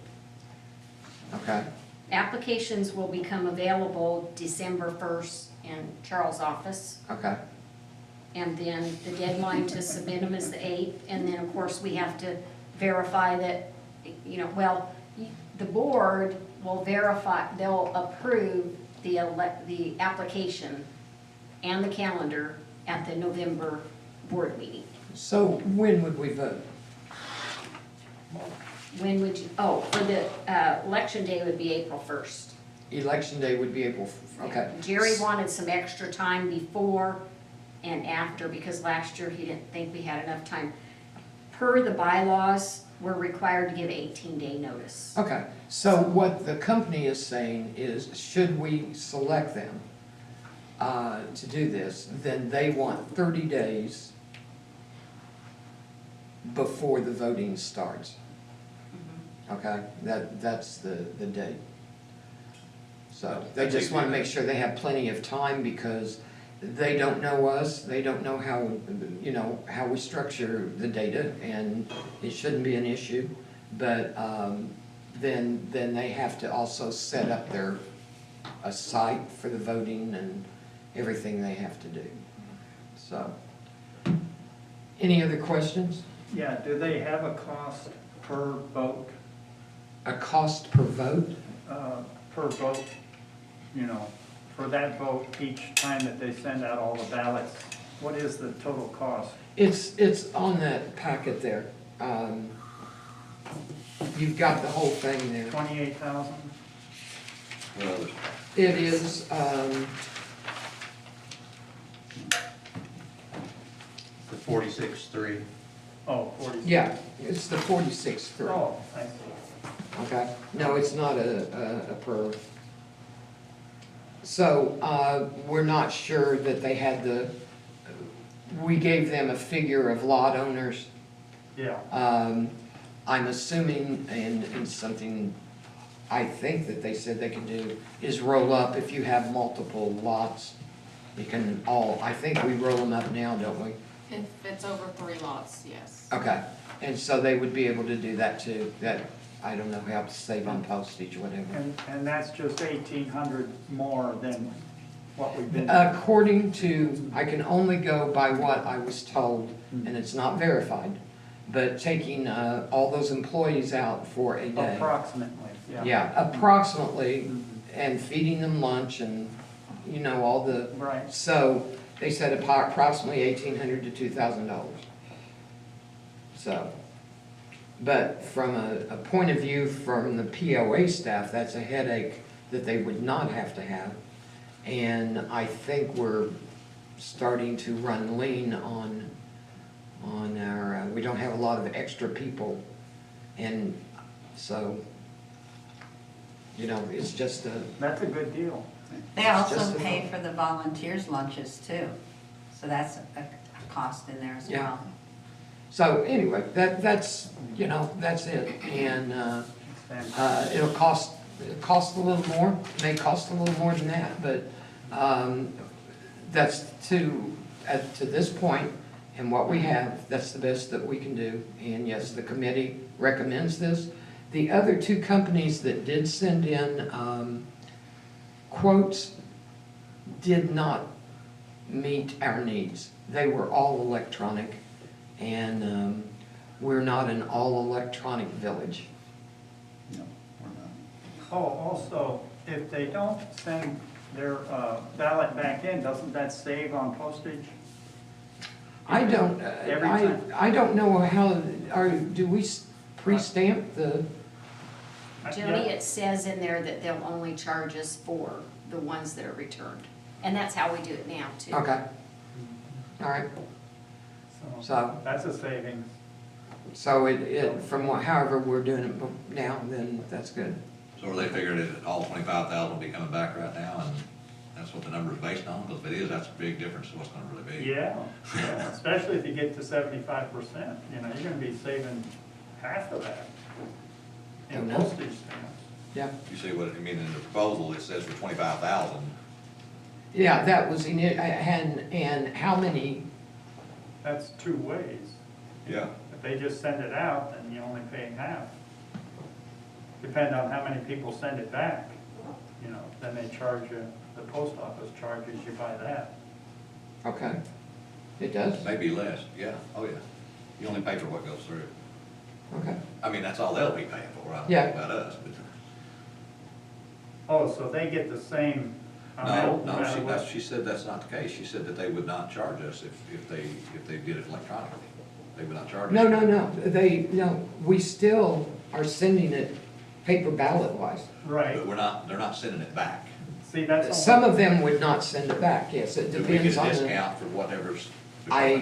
Okay, Applications will become available December 1st in Charles' office. okay, And then the deadline to submit them is the 8th, and then, of course, we have to verify that, you know, well, the board will verify, they'll approve the application and the calendar at the November board meeting. so when would we vote? When would you, for the election day would be April 1st. Election day would be April, okay. Jerry wanted some extra time before and after, because last year he didn't think we had enough time. Per the bylaws, we're required to give 18-day notice. Okay, so what the company is saying is, should we select them to do this, then they want 30 days before the voting starts. Okay, that's the date. So they just want to make sure they have plenty of time, because they don't know us, they don't know how, you know, how we structure the data, and it shouldn't be an issue. But then they have to also set up a site for the voting and everything they have to do. So, any other questions? Yeah, do they have a cost per vote, A cost per vote? you know, for that vote, each time that they send out all the ballots? What is the total cost? It's on that packet there. You've got the whole thing there. 28,000? Well, there's- It is, The 46.3. Oh, 40. yeah, it's the 46.3. Oh, I see. Okay, no, it's not a per. So, we're not sure that they had we gave them a figure of lot owners. Yeah, I'm assuming, and something I think that they said they can do, is roll up if you have multiple lots. You can all, I think we roll them up now, don't we? If it's over 3 lots, yes. Okay, and so they would be able to do that too, that, I don't know how to save on postage, whatever. and that's just 1,800 more than what we've been. According to, I can only go by what I was told, and it's not verified, but taking all those employees out for a day. Approximately, yeah. Yeah, approximately, and feeding them lunch and, you know, all the, Right, so they said approximately $1,800 to $2,000. So, but from a point of view from the POA staff, that's a headache that they would not have to have. And I think we're starting to run lean on our, we don't have a lot of extra people. And so, you know, it's just a, that's a good deal. They It's just also a pay thought. for the volunteers' lunches too, so that's a cost in there as Yeah. well. so anyway, that's, you know, that's it. And, it'll cost a little more, may cost a little more than that, but, that's to this point, and what we have, that's the best that we can do. And yes, the committee recommends this. The other two companies that did send in, quotes did not meet our needs. They were all electronic, and, we're not an all-electronic village. No, we're not. Oh, also, if they don't send their ballot back in, doesn't that save on postage? I don't, Every time. I don't know how, do we pre-stamp the, Jody, it says in there that they'll only charge us for the ones that are returned. And that's how we do it now, too. okay. All right, so, That's a savings. so it, from however we're doing it now, then that's good. So are they figuring that all 25,000 will be coming back right now, and that's what the number is based on? Because if it is, that's a big difference to what's gonna really be. Yeah, especially if you get to 75%, you know, you're gonna be saving half of that in Don't know. postage stamps. Yeah, You see what, I mean, in the proposal, it says for 25,000. yeah, that was, and how many, That's two ways. Yeah. If they just send it out, then you only pay half. Depending on how many people send it back, you know, then they charge you, the post office charges you by that. okay, it does, Maybe less, yeah, oh yeah. You only pay for what goes through. okay. I mean, that's all they'll be paying for, I don't Yeah. know about us, but. Oh, so they get the same No, amount? no, no matter what? she said that's not the case. She said that they would not charge us if they did it electronically. They would not charge us. No, we still are sending it paper ballot wise. Right, But they're not sending it back. see, that's. Some of them would not send it back, yes, it Do we get depends a on the. discount for whatever's? I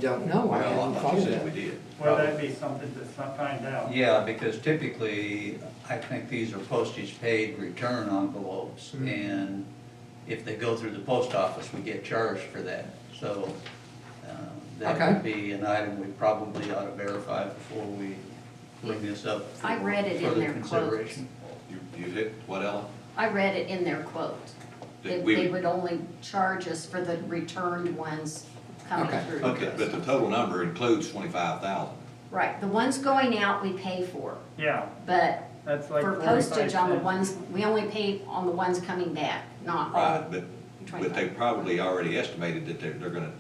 don't know, I Well, I haven't thought thought you of said we that. did. Well, that'd be something to find out. Yeah, because typically, I think these are postage paid return envelopes, Mhm. and if they go through the post office, we get charged for that. So that Okay. would be an item we probably ought to verify before we bring this up for I read it in further their quotes. consideration. You hit, what, Ellen? I read it in their quote. That They would only charge us for the returned ones coming Okay. through. Okay, but the total number includes 25,000. Right, the ones going out we pay for, Yeah, but that's like for 45 postage on the cents. ones, we only pay on the ones coming back, not all. Right, but they probably already estimated that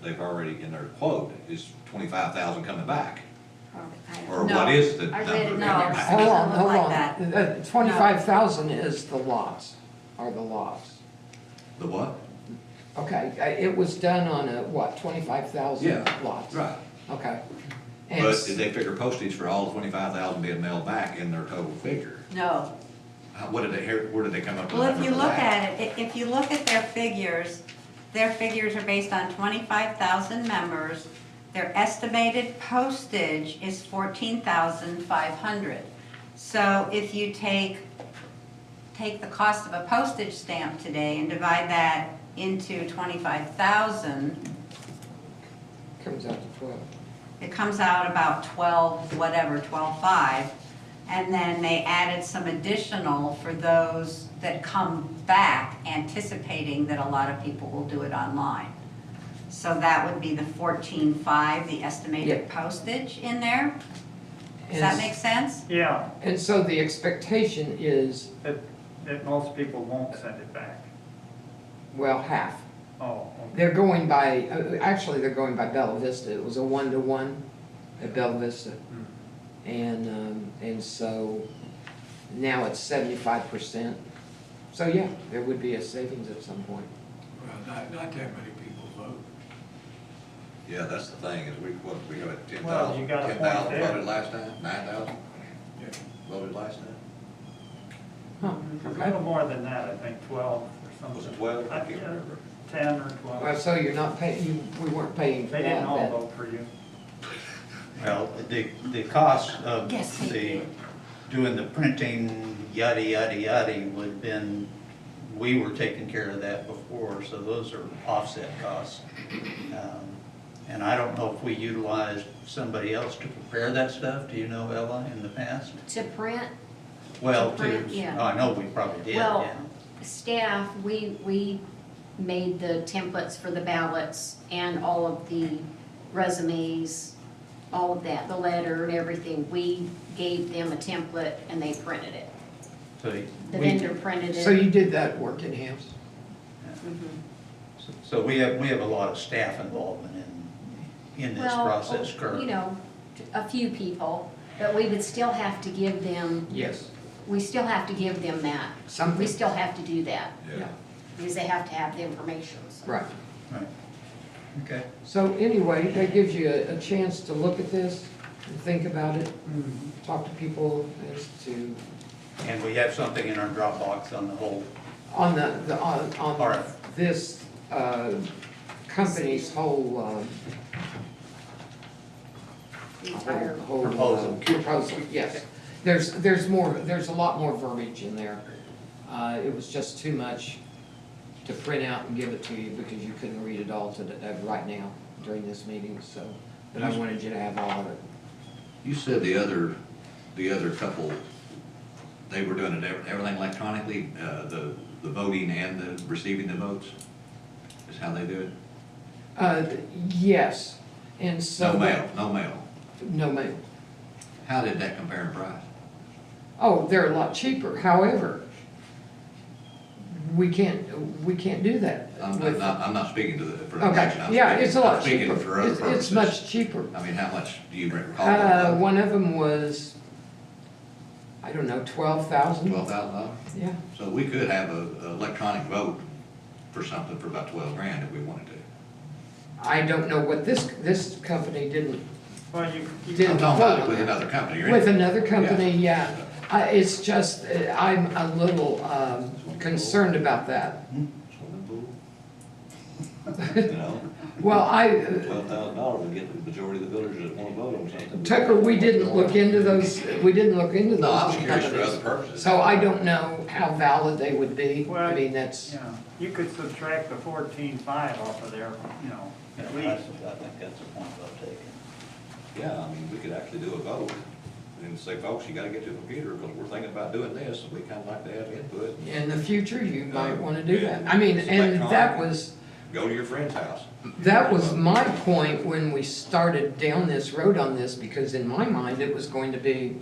they've already, in their quote, is 25,000 coming back. Or No, what is the I number? read it coming No. back? Hold on, Doesn't hold look on, like that. 25,000 is the lots, are the lots. The what? Okay, it was done on a, what, 25,000 Yeah, lots? Right. Okay. And But did they figure postage for all the 25,000 being mailed back in their total figure? No. Where did they come up with? Well, the if you number for look that? at it, if you look at their figures are based on 25,000 members. Their estimated postage is 14,500. So if you take the cost of a postage stamp today and divide that into 25,000, Comes out to 12. It comes out about 12, whatever, 12.5. And then they added some additional for those that come back anticipating that a lot of people will do it online. So that would be the 14.5, the estimated postage in there. Does that And- make sense? Yeah, And so the expectation is, that most people won't send it back. well, half. Oh, They're going by, actually, they're going by Bella Vista. It was a 1-to-1 at Bella Vista. And so now it's 75%. So yeah, there would be a savings at some point. Well, not that many people vote. Yeah, that's the thing, is we got 10,000, Well, you got a point 10,000 there. voted last time, 9,000 Yeah. voted last time. Huh, a okay. little more than that, I think 12 or something. Was it 12? I can't Yeah, remember. 10 or Well, 12. so you're not paying, we weren't paying for They that. didn't all then. vote for you. Well, the cost of Yes, they the, did. doing the printing, yada, yada, yada, would have been, we were taking care of that before, so those are offset costs. And I don't know if we utilized somebody else to prepare that stuff, do you know, Ella, in the past? To print, Well, To print, yeah. oh, I know we probably did, Well, yeah. staff, we made the templates for the ballots and all of the resumes, all of that, the letter and everything. We gave them a template and they printed it. So The we- vendor printed it. So you did that work in-house? Mhm. So we have a lot of staff involvement in this process Well, currently. you know, a few people, but we would still have to give them, Yes. we still have to give them that. Something. We still have to do that, Yeah, because they have to have the information, so. right. Right. Okay. So anyway, that gives you a chance to look at this and think about it, talk to people as to, And we have something in our Dropbox on the whole, on All right. this company's whole, Entire, proposal, yes. There's more, there's a lot more verbiage in there. It was just too much to print out and give it to you because you couldn't read it all right now during this meeting, so, but I wanted you to have all of it. You said the other couple, they were doing everything electronically, the voting and the receiving the votes? Is how they do it? Yes, and so. No mail, no mail. No mail. How did that compare in price? Oh, they're a lot cheaper, however, we can't do that. with- I'm not speaking for the Okay, election. yeah, it's a lot I'm speaking cheaper. for other It's purposes. much cheaper. I mean, how much do you recall? One of them was, I don't know, 12,000. $12,000? Yeah, So we could have an electronic vote for something for about 12 grand if we wanted to. I don't know what this company didn't, Well, you Did- I'm talking about it with another company. You're in- with another company, yeah. It's just, I'm a little concerned about that. Swimming pool. You know, Well, $12,000 would get the majority of the villagers that want to vote on something. Tucker, we didn't look into those No, I was those curious for other companies. purposes. So I don't know how valid they would be. I Well, mean, that's, Yeah, you could subtract the 14.5 off of there, you know, at I least. think that's a point well taken. Yeah, I mean, we could actually do a vote and say, folks, you gotta get to a computer because we're thinking about doing this, and we kind of like to have input. in the future, you might want to do that. I mean, and Go to your friend's house. that was my point when we started down this road on this, because in my mind, it was going to be,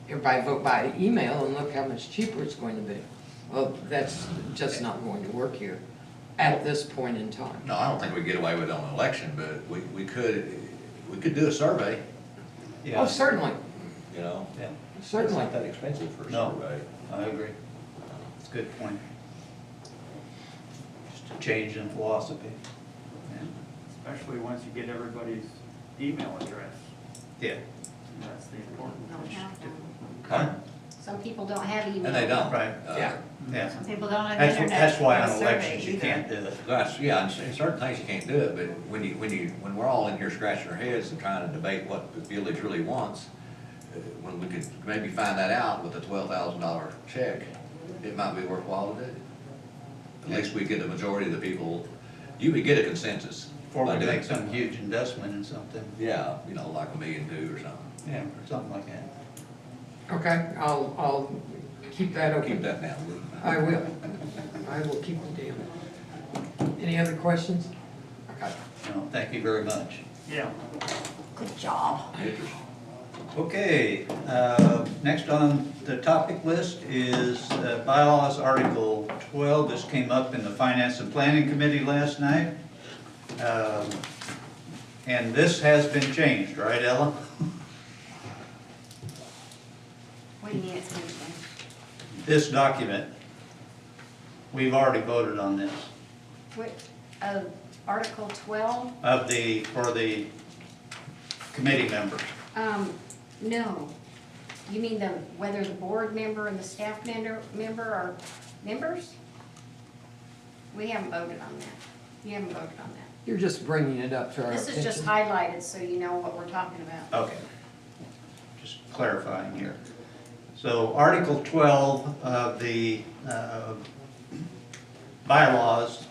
everybody vote by email and look how much cheaper it's going to be. Well, that's just not going to work here at this point in time. No, I don't think we get away with it on an election, but we could do a survey, Oh, certainly, you know? Yeah, It's certainly. not that expensive for a No. survey. I agree. It's a good point. Just a change in philosophy. Especially once you get everybody's email address. Yeah. That's the important Don't thing. have them. Huh? Some people don't have email. And they don't. Right. Yeah. Yeah. Some people don't have That's, internet. that's why on survey elections you either. can't do it. That's, yeah, in certain things you can't do it, but when we're all in here scratching our heads and trying to debate what the village really wants, when we could maybe find that out with a $12,000 check, it might be worthwhile to do. At least we get the majority of the people, you would get a consensus before we make some huge investment in something. Yeah, you know, like $1.2 million or something. Yeah, or something like that. Okay, I'll keep that open. Keep that down. I will keep it down. Any other questions? Okay. No, thank you very much. Yeah. Good job. Interesting. Okay, next on the topic list is bylaws Article 12. This came up in the Finance and Planning Committee last night. And this has been changed, right, Ella? What do you mean it's been changed? This document, we've already voted on this, What, Article 12? for the committee members. No. You mean whether the board member and the staff member are members? We haven't voted on that. You haven't voted on that. You're just bringing it up to our This attention. is just highlighted so you know what we're talking about. Okay, just clarifying here. So Article 12 of the bylaws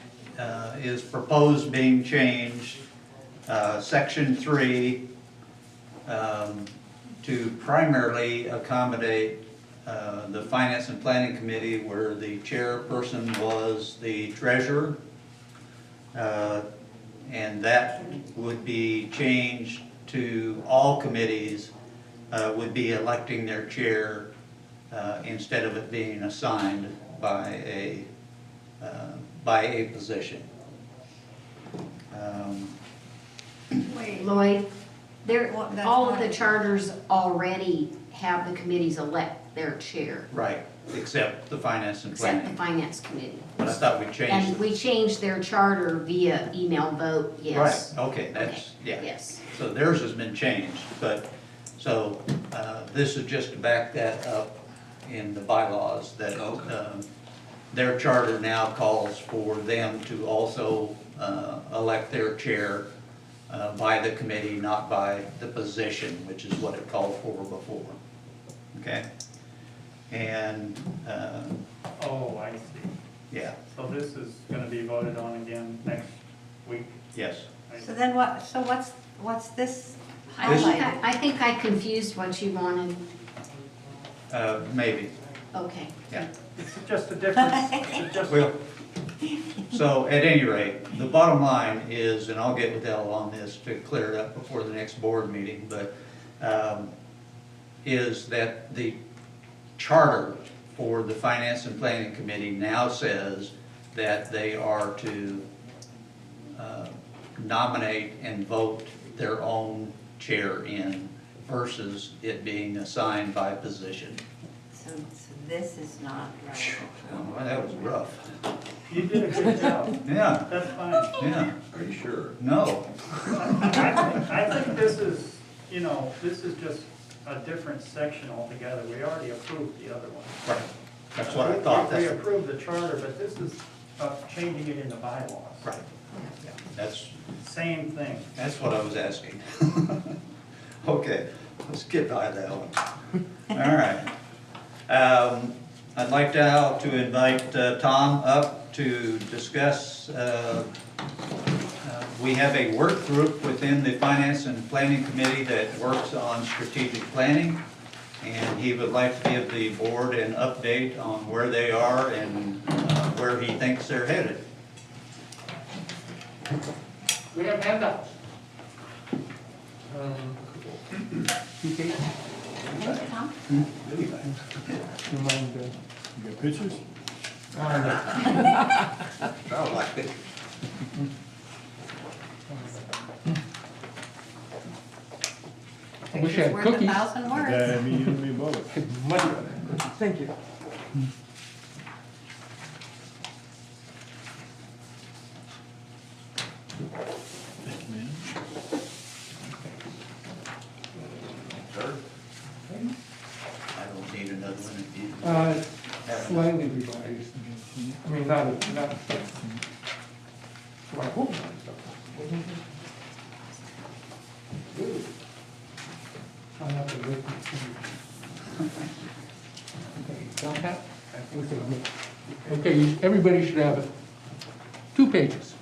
is proposed being changed, Section 3, to primarily accommodate the Finance and Planning Committee, where the chairperson was the treasurer. And that would be changed to all committees would be electing their chair instead of it being assigned by a position. Wait, Lloyd, Well, that's all of the fine. charters already have the committees elect their chair, Right, except the Finance and except the Planning. finance committee. But I thought we changed And it. we changed their charter via email vote, yes. Right, okay, that's, yeah. Yes. So theirs has been changed, but, so, this is just to back that up in the bylaws, that, Okay. their charter now calls for them to also, elect their chair, by the committee, not by the position, which is what it called for before. Okay? And, Oh, I see. yeah, So this is gonna be voted on again next week? yes. So then what's this I think highlighted? I think I confused what you wanted. Maybe, Okay. yeah. It's just a difference, it's just, Well, so at any rate, the bottom line is, and I'll get with Elle on this to clear it up before the next board meeting, but, is that the charter for the Finance and Planning Committee now says that they are to nominate and vote their own chair in versus it being assigned by position. So this is not right. Well, that was rough. you did a good job, Yeah, that's fine. yeah, Are you sure? no, I think this is, you know, this is just a different section altogether. We already approved the other one. right, that's what I thought. We That's approved the charter, but this is changing it in the bylaws. right. Yeah, Same thing. that's what I was asking. Okay, let's get by that one. All right. I'd like now to invite Tom up to discuss, we have a work group within the Finance and Planning Committee that works on strategic planning, and he would like to give the board an update on where they are and where he thinks they're headed. We have handouts. Thank you, Tom. You mind, You got pictures? Sounds like it. I wish I Picture's had worth cookies. 1,000 words. Yeah, me, you and me both. Much better. Thank you. Man. Sir? I don't need another one if you. Slightly revised. I mean, not. Well, I hope not. Good. I'll have to wait and see. Okay, don't have, okay, everybody should have it. 2 pages.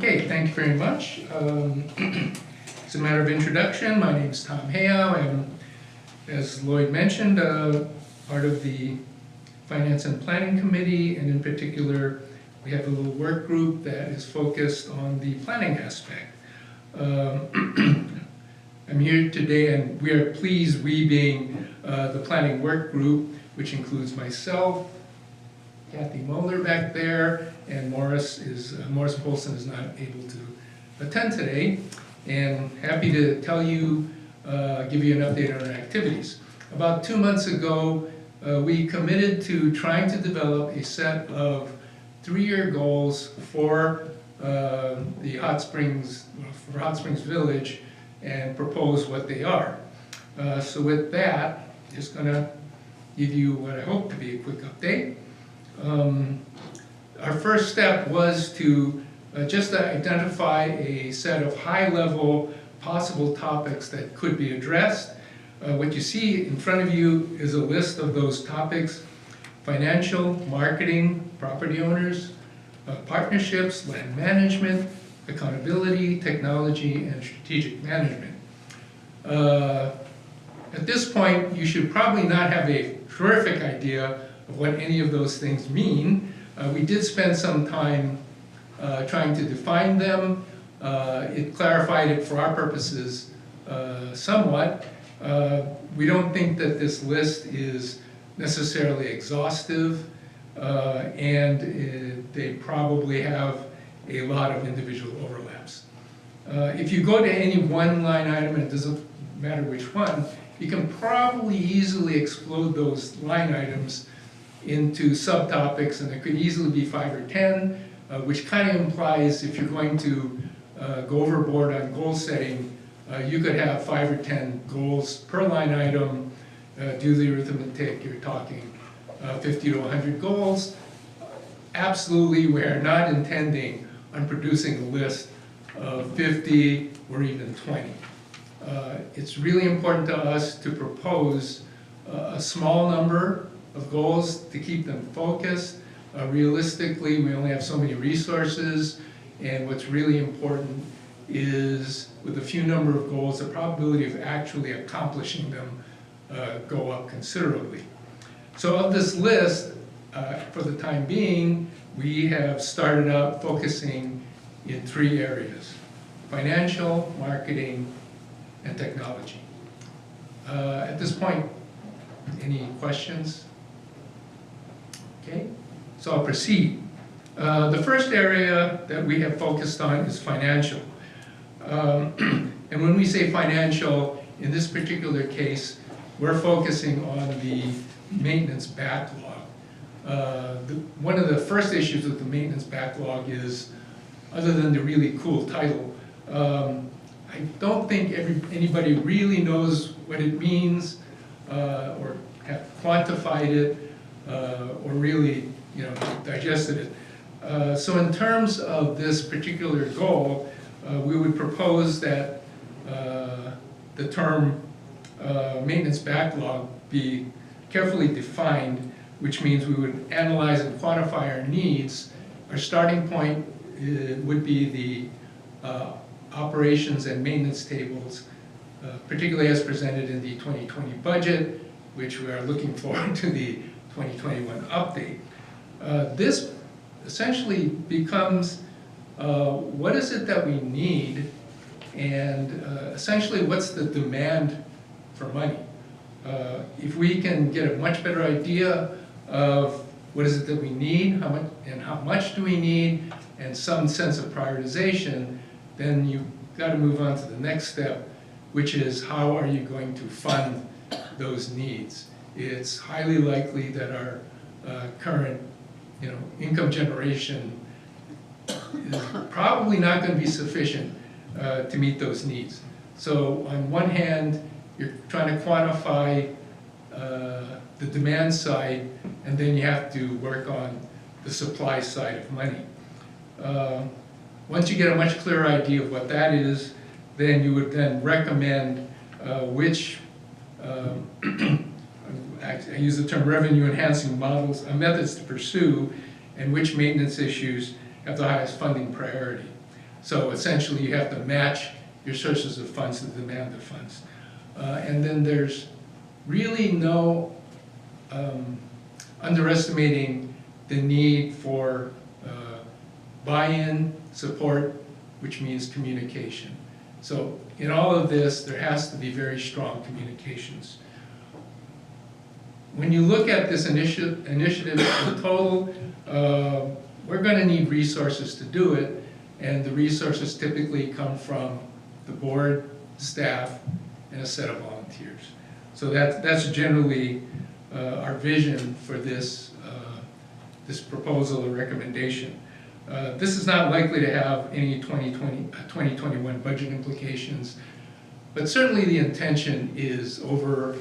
Okay, thank you very much. As a matter of introduction, my name is Tom Hayhow. I'm, as Lloyd mentioned, part of the Finance and Planning Committee, and in particular, we have a little work group that is focused on the planning aspect. I'm here today, and we are pleased, we being the planning work group, which includes myself, Kathy Moeller back there, and Morris Polson is not able to attend today, and happy to tell you, give you an update on our activities. About 2 months ago, we committed to trying to develop a set of 3-year goals for the Hot Springs Village and propose what they are. So with that, just gonna give you what I hope to be a quick update. Our first step was to just identify a set of high-level possible topics that could be addressed. What you see in front of you is a list of those topics: financial, marketing, property owners, partnerships, land management, accountability, technology, and strategic management. At this point, you should probably not have a terrific idea of what any of those things mean. We did spend some time trying to define them. It clarified it for our purposes somewhat. We don't think that this list is necessarily exhaustive, and they probably have a lot of individual overlaps. If you go to any one line item, and it doesn't matter which one, you can probably easily explode those line items into subtopics, and there could easily be 5 or 10, which kind of implies if you're going to go overboard on goal setting, you could have 5 or 10 goals per line item. Do the arithmetic, you're talking 50 to 100 goals. Absolutely, we're not intending on producing a list of 50 or even 20. It's really important to us to propose a small number of goals to keep them focused. Realistically, we only have so many resources, and what's really important is with a few number of goals, the probability of actually accomplishing them go up considerably. So of this list, for the time being, we have started out focusing in 3 areas: financial, marketing, and technology. At this point, any questions? Okay, so I'll proceed. The first area that we have focused on is financial. And when we say financial, in this particular case, we're focusing on the maintenance backlog. One of the first issues with the maintenance backlog is, other than the really cool title, I don't think anybody really knows what it means or have quantified it or really, digested it. So in terms of this particular goal, we would propose that the term maintenance backlog be carefully defined, which means we would analyze and quantify our needs. Our starting point would be the operations and maintenance tables, particularly as presented in the 2020 budget, which we are looking forward to the 2021 update. This essentially becomes what is it that we need, and essentially what's the demand for money. If we can get a much better idea of what is it that we need, how much do we need, and some sense of prioritization, then you've got to move on to the next step, which is how are you going to fund those needs. It's highly likely that our current income generation is probably not going to be sufficient to meet those needs. So on one hand, you're trying to quantify the demand side, and then you have to work on the supply side of money. Once you get a much clearer idea of what that is, then you would then recommend which, I use the term revenue enhancing methods to pursue, and which maintenance issues have the highest funding priority. So essentially, you have to match your sources of funds to the demand of funds. And then there's really no underestimating the need for buy-in, support, which means communication. So in all of this, there has to be very strong communications. When you look at this initiative in total, we're going to need resources to do it, and the resources typically come from the board, staff, and a set of volunteers. So that's generally our vision for this, this proposal or recommendation. This is not likely to have any 2021 budget implications, but certainly the intention is over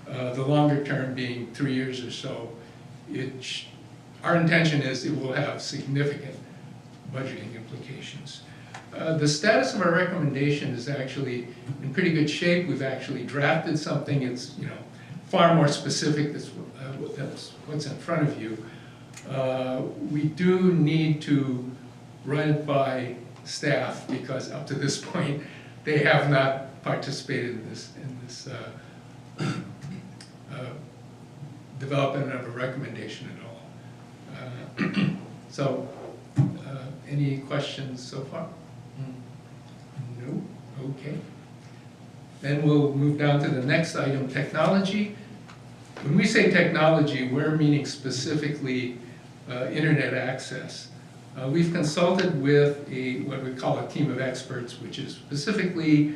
the longer term, being 3 years or so, our intention is it will have significant budgeting implications. The status of our recommendation is actually in pretty good shape. We've actually drafted something. It's far more specific. That's what's in front of you. We do need to run it by staff because up to this point they have not participated in this development of a recommendation at all. So, any questions so far? No? Okay. Then we'll move down to the next item, technology. When we say technology, we're meaning specifically internet access. We've consulted with what we call a team of experts, which is specifically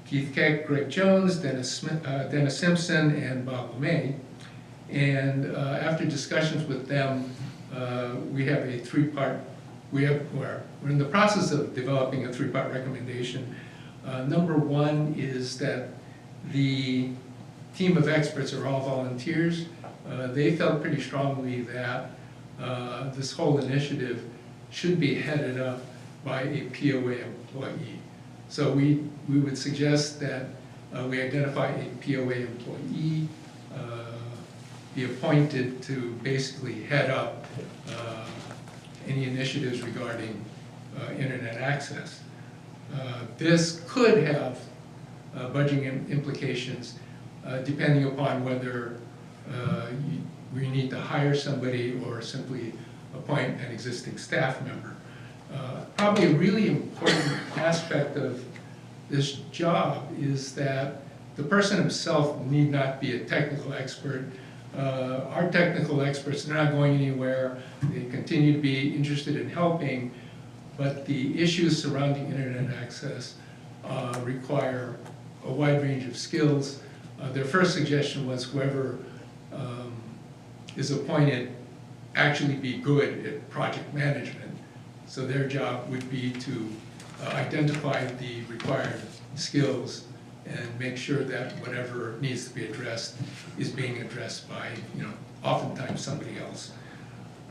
Keith Keck, Greg Jones, Dennis Simpson, and Bob LeMay. And after discussions with them, we have a we're in the process of developing a three-part recommendation. Number one is that the team of experts are all volunteers. They felt pretty strongly that this whole initiative should be headed up by a POA employee. So we would suggest that we identify a POA employee, be appointed to basically head up any initiatives regarding internet access. This could have budgeting implications depending upon whether we need to hire somebody or simply appoint an existing staff member. Probably a really important aspect of this job is that the person himself need not be a technical expert. Our technical experts, they're not going anywhere. They continue to be interested in helping, but the issues surrounding internet access require a wide range of skills. Their first suggestion was whoever is appointed actually be good at project management. So their job would be to identify the required skills and make sure that whatever needs to be addressed is being addressed by, oftentimes somebody else.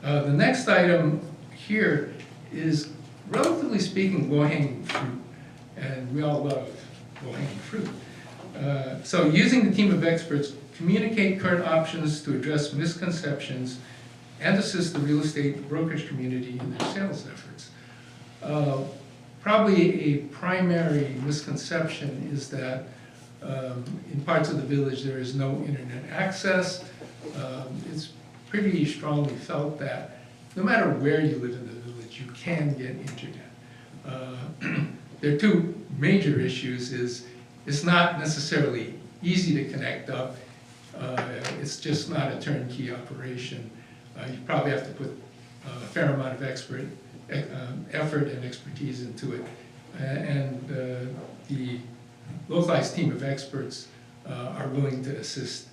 The next item here is, relatively speaking, low-hanging fruit, and we all love low-hanging fruit. So using the team of experts, communicate current options to address misconceptions and assist the real estate brokerage community in their sales efforts. Probably a primary misconception is that in parts of the village there is no internet access. It's pretty strongly felt that no matter where you live in the village, you can get internet. There are two major issues. It's not necessarily easy to connect up. It's just not a turnkey operation. You probably have to put a fair amount of effort and expertise into it. And the localized team of experts are willing to assist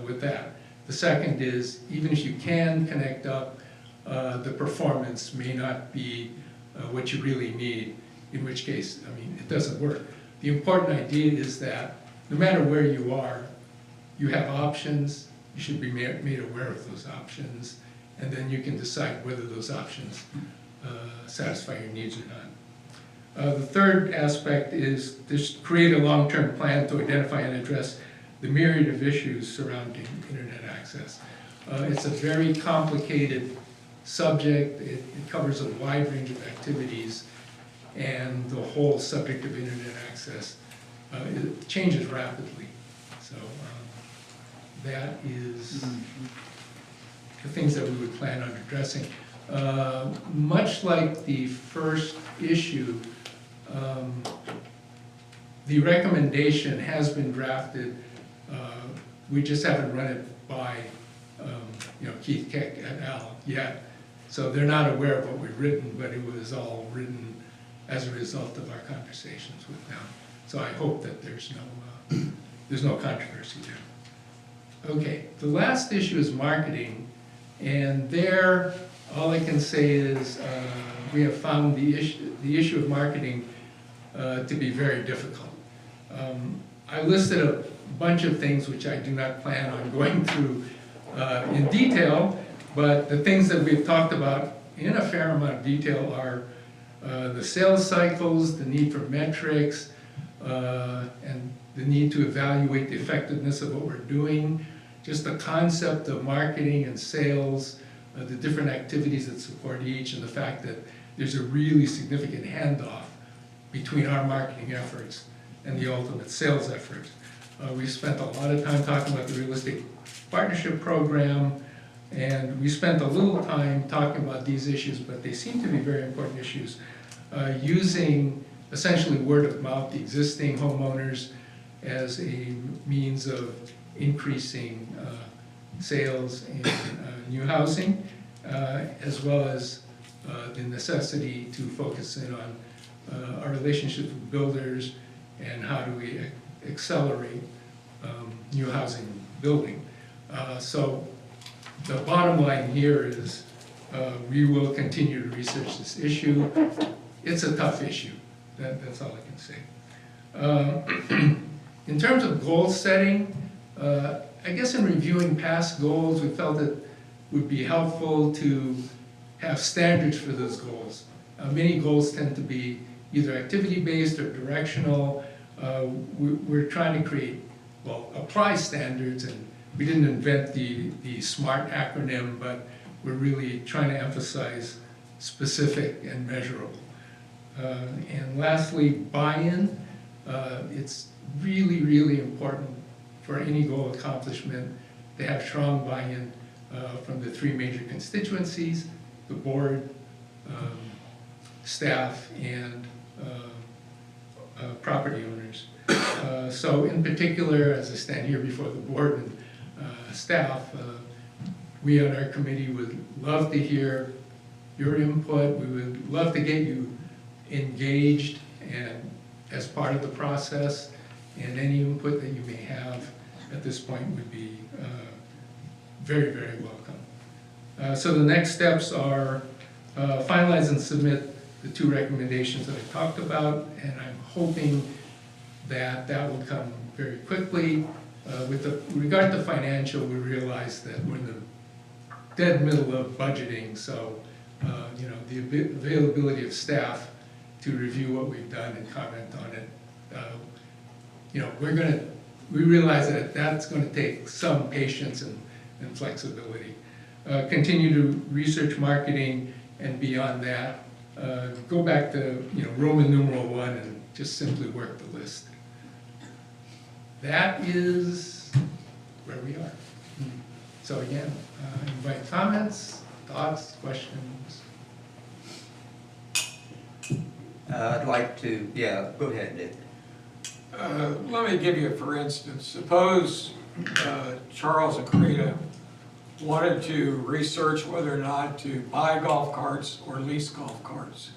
with that. The second is, even if you can connect up, the performance may not be what you really need, in which case, it doesn't work. The important idea is that no matter where you are, you have options. You should be made aware of those options, and then you can decide whether those options satisfy your needs or not. The third aspect is just create a long-term plan to identify and address the myriad of issues surrounding internet access. It's a very complicated subject. It covers a wide range of activities, and the whole subject of internet access, it changes rapidly. So that is the things that we would plan on addressing. Much like the first issue, the recommendation has been drafted. We just haven't run it by, Keith Keck et al. Yet. So they're not aware of what we've written, but it was all written as a result of our conversations with them. So I hope that there's no controversy there. Okay, the last issue is marketing, and there, all I can say is we have found the issue of marketing to be very difficult. I listed a bunch of things which I do not plan on going through in detail, but the things that we've talked about in a fair amount of detail are the sales cycles, the need for metrics, and the need to evaluate the effectiveness of what we're doing, just the concept of marketing and sales, the different activities that support each, and the fact that there's a really significant handoff between our marketing efforts and the ultimate sales efforts. We spent a lot of time talking about the real estate partnership program, and we spent a little time talking about these issues, but they seem to be very important issues. Using essentially word of mouth, the existing homeowners, as a means of increasing sales and new housing, as well as the necessity to focus in on our relationships with builders and how do we accelerate new housing building. So the bottom line here is we will continue to research this issue. It's a tough issue, that's all I can say. In terms of goal setting, I guess in reviewing past goals, we felt it would be helpful to have standards for those goals. Many goals tend to be either activity-based or directional. We're trying to create, apply standards, and we didn't invent the SMART acronym, but we're really trying to emphasize specific and measurable. And lastly, buy-in. It's really, really important for any goal accomplishment to have strong buy-in from the three major constituencies: the board, staff, and property owners. So in particular, as I stand here before the board and staff, we on our committee would love to hear your input. We would love to get you engaged and as part of the process, and any input that you may have at this point would be very, very welcome. So the next steps are finalize and submit the two recommendations that I talked about, and I'm hoping that that will come very quickly. With regard to financial, we realize that we're in the dead middle of budgeting, so the availability of staff to review what we've done and comment on it, we realize that that's going to take some patience and flexibility. Continue to research marketing, and beyond that, go back to Roman numeral 1 and just simply work the list. That is where we are. So again, invite comments, thoughts, questions. I'd like to, go ahead, Dick. Let me give you a for instance. Suppose Charles and Karina wanted to research whether or not to buy golf carts or lease golf carts.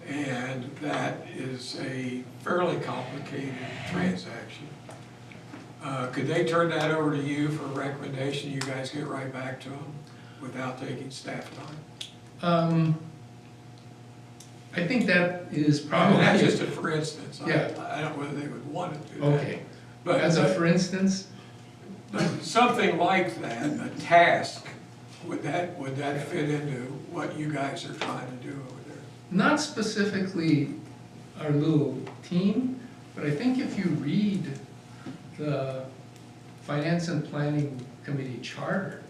And that is a fairly complicated transaction. Could they turn that over to you for a recommendation? You guys get right back to them without taking staff time? I think that is probably. That's just a for instance. Yeah. I don't know whether they would want to do that. Okay. But As a for instance, something like that, a task, would that fit into what you guys are trying to do over there? not specifically our little team, but I think if you read the Finance and Planning Committee charter,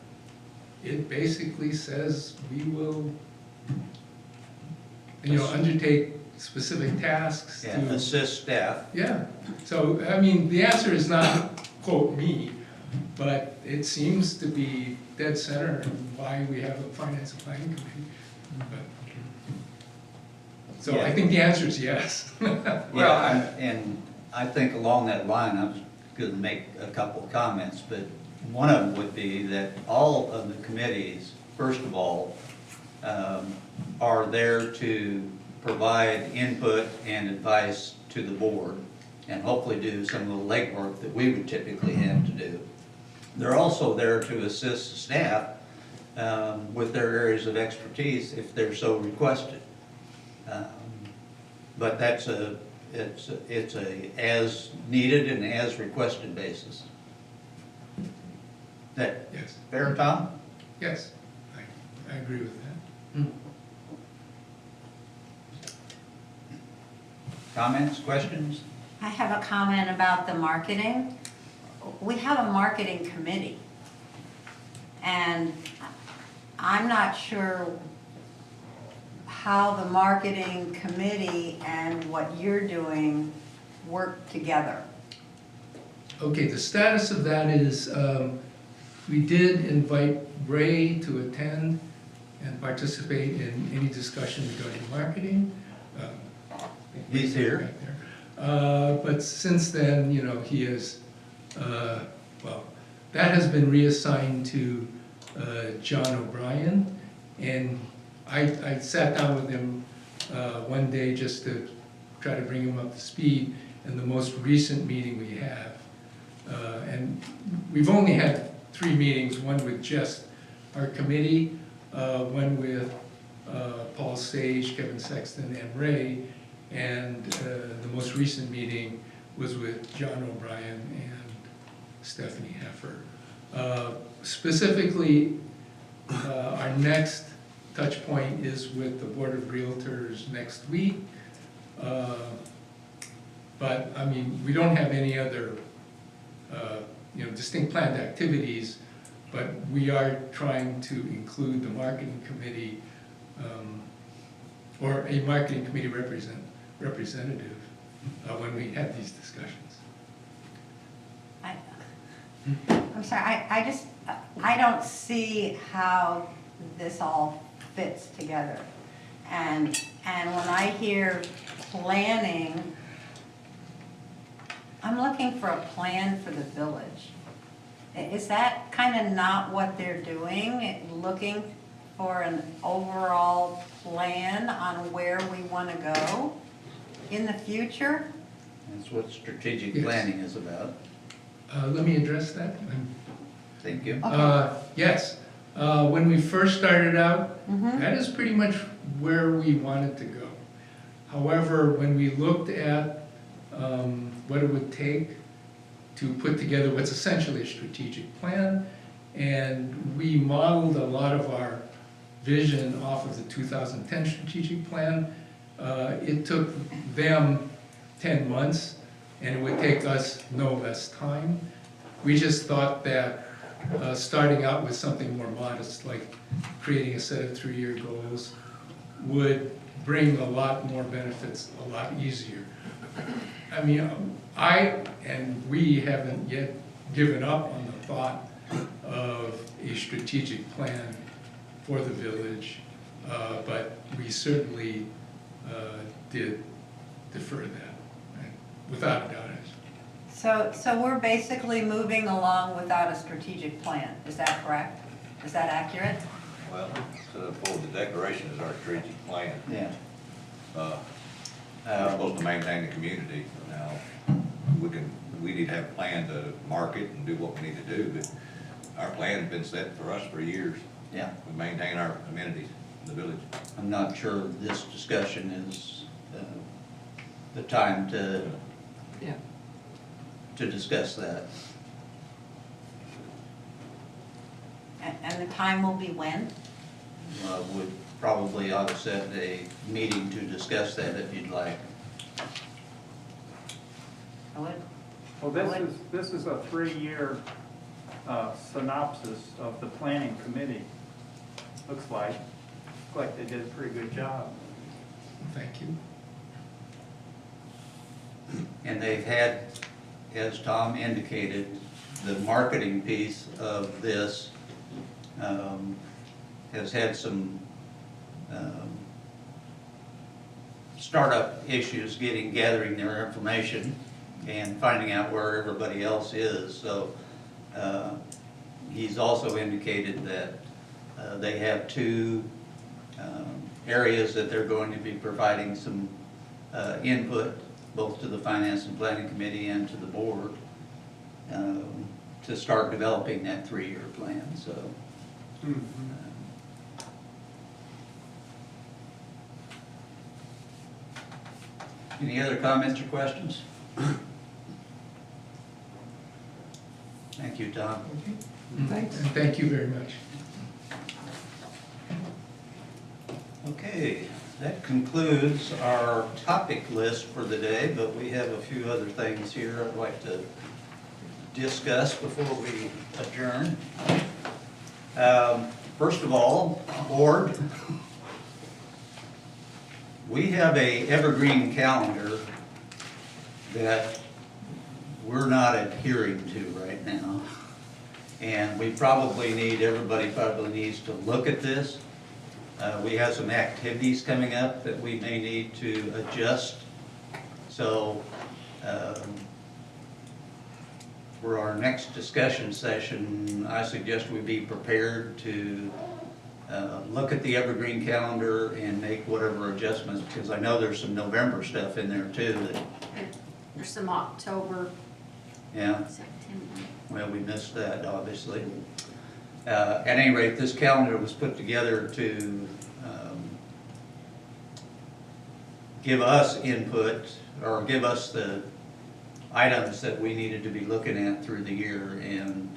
it basically says we will, undertake specific tasks Yeah, to. assist staff. Yeah, so, I mean, the answer is not, quote, me, but it seems to be dead center in why we have a finance and planning committee. But- So I think the answer is yes. Yeah, and I think along that line, I was gonna make a couple of comments, but one of them would be that all of the committees, first of all, are there to provide input and advice to the board, and hopefully do some of the legwork that we would typically have to do. They're also there to assist the staff with their areas of expertise if they're so requested. But it's a as needed and as requested basis. That Yes, fair, Tom? yes, I agree with that. Comments, questions? I have a comment about the marketing. We have a marketing committee. And I'm not sure how the marketing committee and what you're doing work together. Okay, the status of that is, we did invite Ray to attend and participate in any discussion regarding marketing. He's here. Right there. But since then, he is, well, that has been reassigned to John O'Brien. And I sat down with him one day just to try to bring him up to speed in the most recent meeting we have. And we've only had 3 meetings, one with just our committee, one with Paul Sage, Kevin Sexton, and Ray, and the most recent meeting was with John O'Brien and Stephanie Heffer. Specifically, our next touch point is with the Board of Realtors next week. But, I mean, we don't have any other distinct planned activities, but we are trying to include the marketing committee, or a marketing committee representative when we have these discussions. I'm sorry, I don't see how this all fits together. And when I hear planning, I'm looking for a plan for the village. Is that kind of not what they're doing? Looking for an overall plan on where we want to go in the future? That's what strategic Yes. planning is about. Let me address that. Thank you. Yes, when we first started out, Mhm. that is pretty much where we wanted to go. However, when we looked at what it would take to put together what's essentially a strategic plan, and we modeled a lot of our vision off of the 2010 strategic plan, it took them 10 months, and it would take us no less time. We just thought that starting out with something more modest, like creating a set of 3-year goals, would bring a lot more benefits a lot easier. I mean, we haven't yet given up on the thought of a strategic plan for the village, but we certainly did defer that, right? Without a doubt. So we're basically moving along without a strategic plan, is that correct? Is that accurate? Well, so for the declaration is our strategic plan. Yeah. We're supposed to maintain the community. Now, we need to have a plan to market and do what we need to do, but our plan has been set for us for years. Yeah. We maintain our amenities in the village. I'm not sure this discussion is the time to Yeah. discuss that. And the time will be when? Would probably ought to set a meeting to discuss that if you'd like. I would. Well, this is a 3-year synopsis of the planning committee. Looks like they did a pretty good job. Thank you. And they've had, as Tom indicated, the marketing piece of this has had some startup issues gathering their information and finding out where everybody else is. So he's also indicated that they have two areas that they're going to be providing some input, both to the Finance and Planning Committee and to the board, to start developing that 3-year plan, so. Any other comments or questions? Thank you, Tom. Thanks. And thank you very much. Okay, that concludes our topic list for the day, but we have a few other things here I'd like to discuss before we adjourn. First of all, board, we have a evergreen calendar that we're not adhering to right now. And we everybody probably needs to look at this. We have some activities coming up that we may need to adjust. So for our next discussion session, I suggest we be prepared to look at the evergreen calendar and make whatever adjustments, because I know there's some November stuff in there too that, There's some October, yeah. September. Well, we missed that, obviously. At any rate, this calendar was put together to give us input, or give us the items that we needed to be looking at through the year. And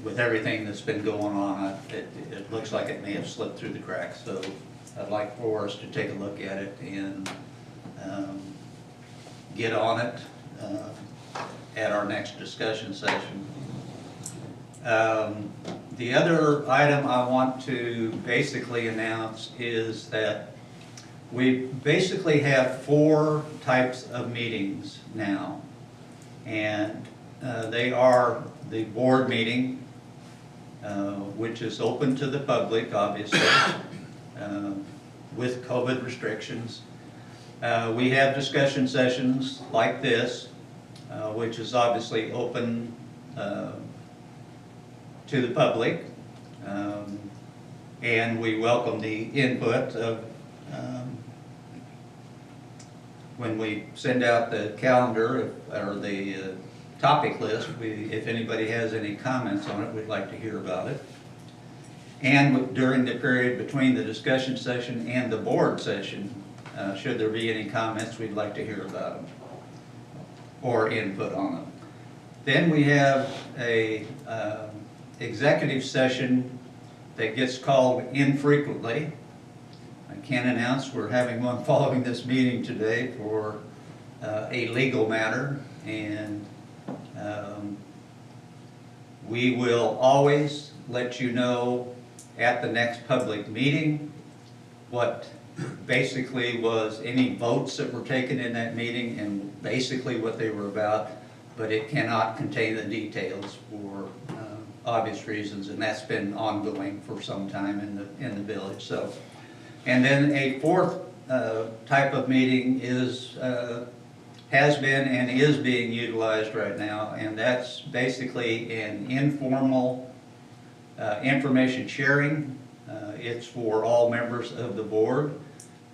with everything that's been going on, it looks like it may have slipped through the cracks. So I'd like for us to take a look at it and get on it at our next discussion session. The other item I want to basically announce is that we basically have 4 types of meetings now. And they are the board meeting, which is open to the public, obviously, with COVID restrictions. We have discussion sessions like this, which is obviously open to the public, and we welcome the input of, when we send out the calendar or the topic list, if anybody has any comments on it, we'd like to hear about it. And during the period between the discussion session and the board session, should there be any comments, we'd like to hear about them or input on them. Then we have a executive session that gets called infrequently. I can announce we're having one following this meeting today for a legal matter, and we will always let you know at the next public meeting what basically was any votes that were taken in that meeting and basically what they were about, but it cannot contain the details for obvious reasons, and that's been ongoing for some time in the village. So, and then a 4th type of meeting is has been and is being utilized right now, and that's basically an informal information sharing. It's for all members of the board,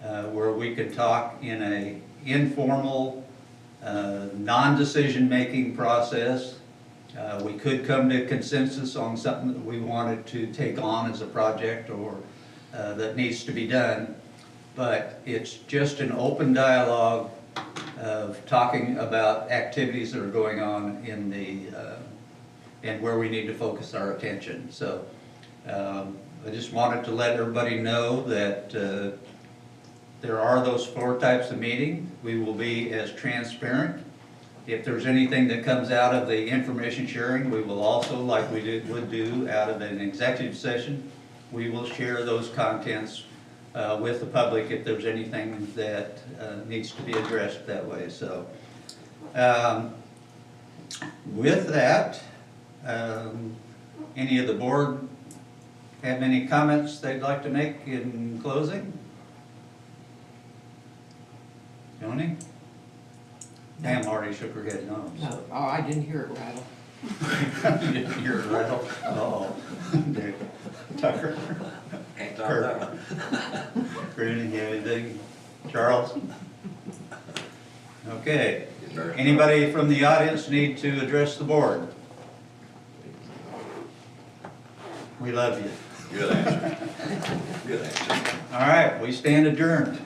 where we can talk in a informal, non-decision making process. We could come to consensus on something that we wanted to take on as a project or that needs to be done, but it's just an open dialogue of talking about activities that are going on in the and where we need to focus our attention. So I just wanted to let everybody know that there are those 4 types of meeting. We will be as transparent If there's anything that comes out of the information sharing, we will also, like we would do out of an executive session, we will share those contents with the public if there's anything that needs to be addressed that way. So with that, any of the board have any comments they'd like to make in closing? Tony? Pam already shook her head no. No, oh, I didn't hear it rattle. You're right. Oh, Dick. Tucker. Can't talk that one. Brandon, you have anything? Charles? Okay. Anybody from the audience need to address the board? We love you. Good answer. Good answer. All right, we stand adjourned.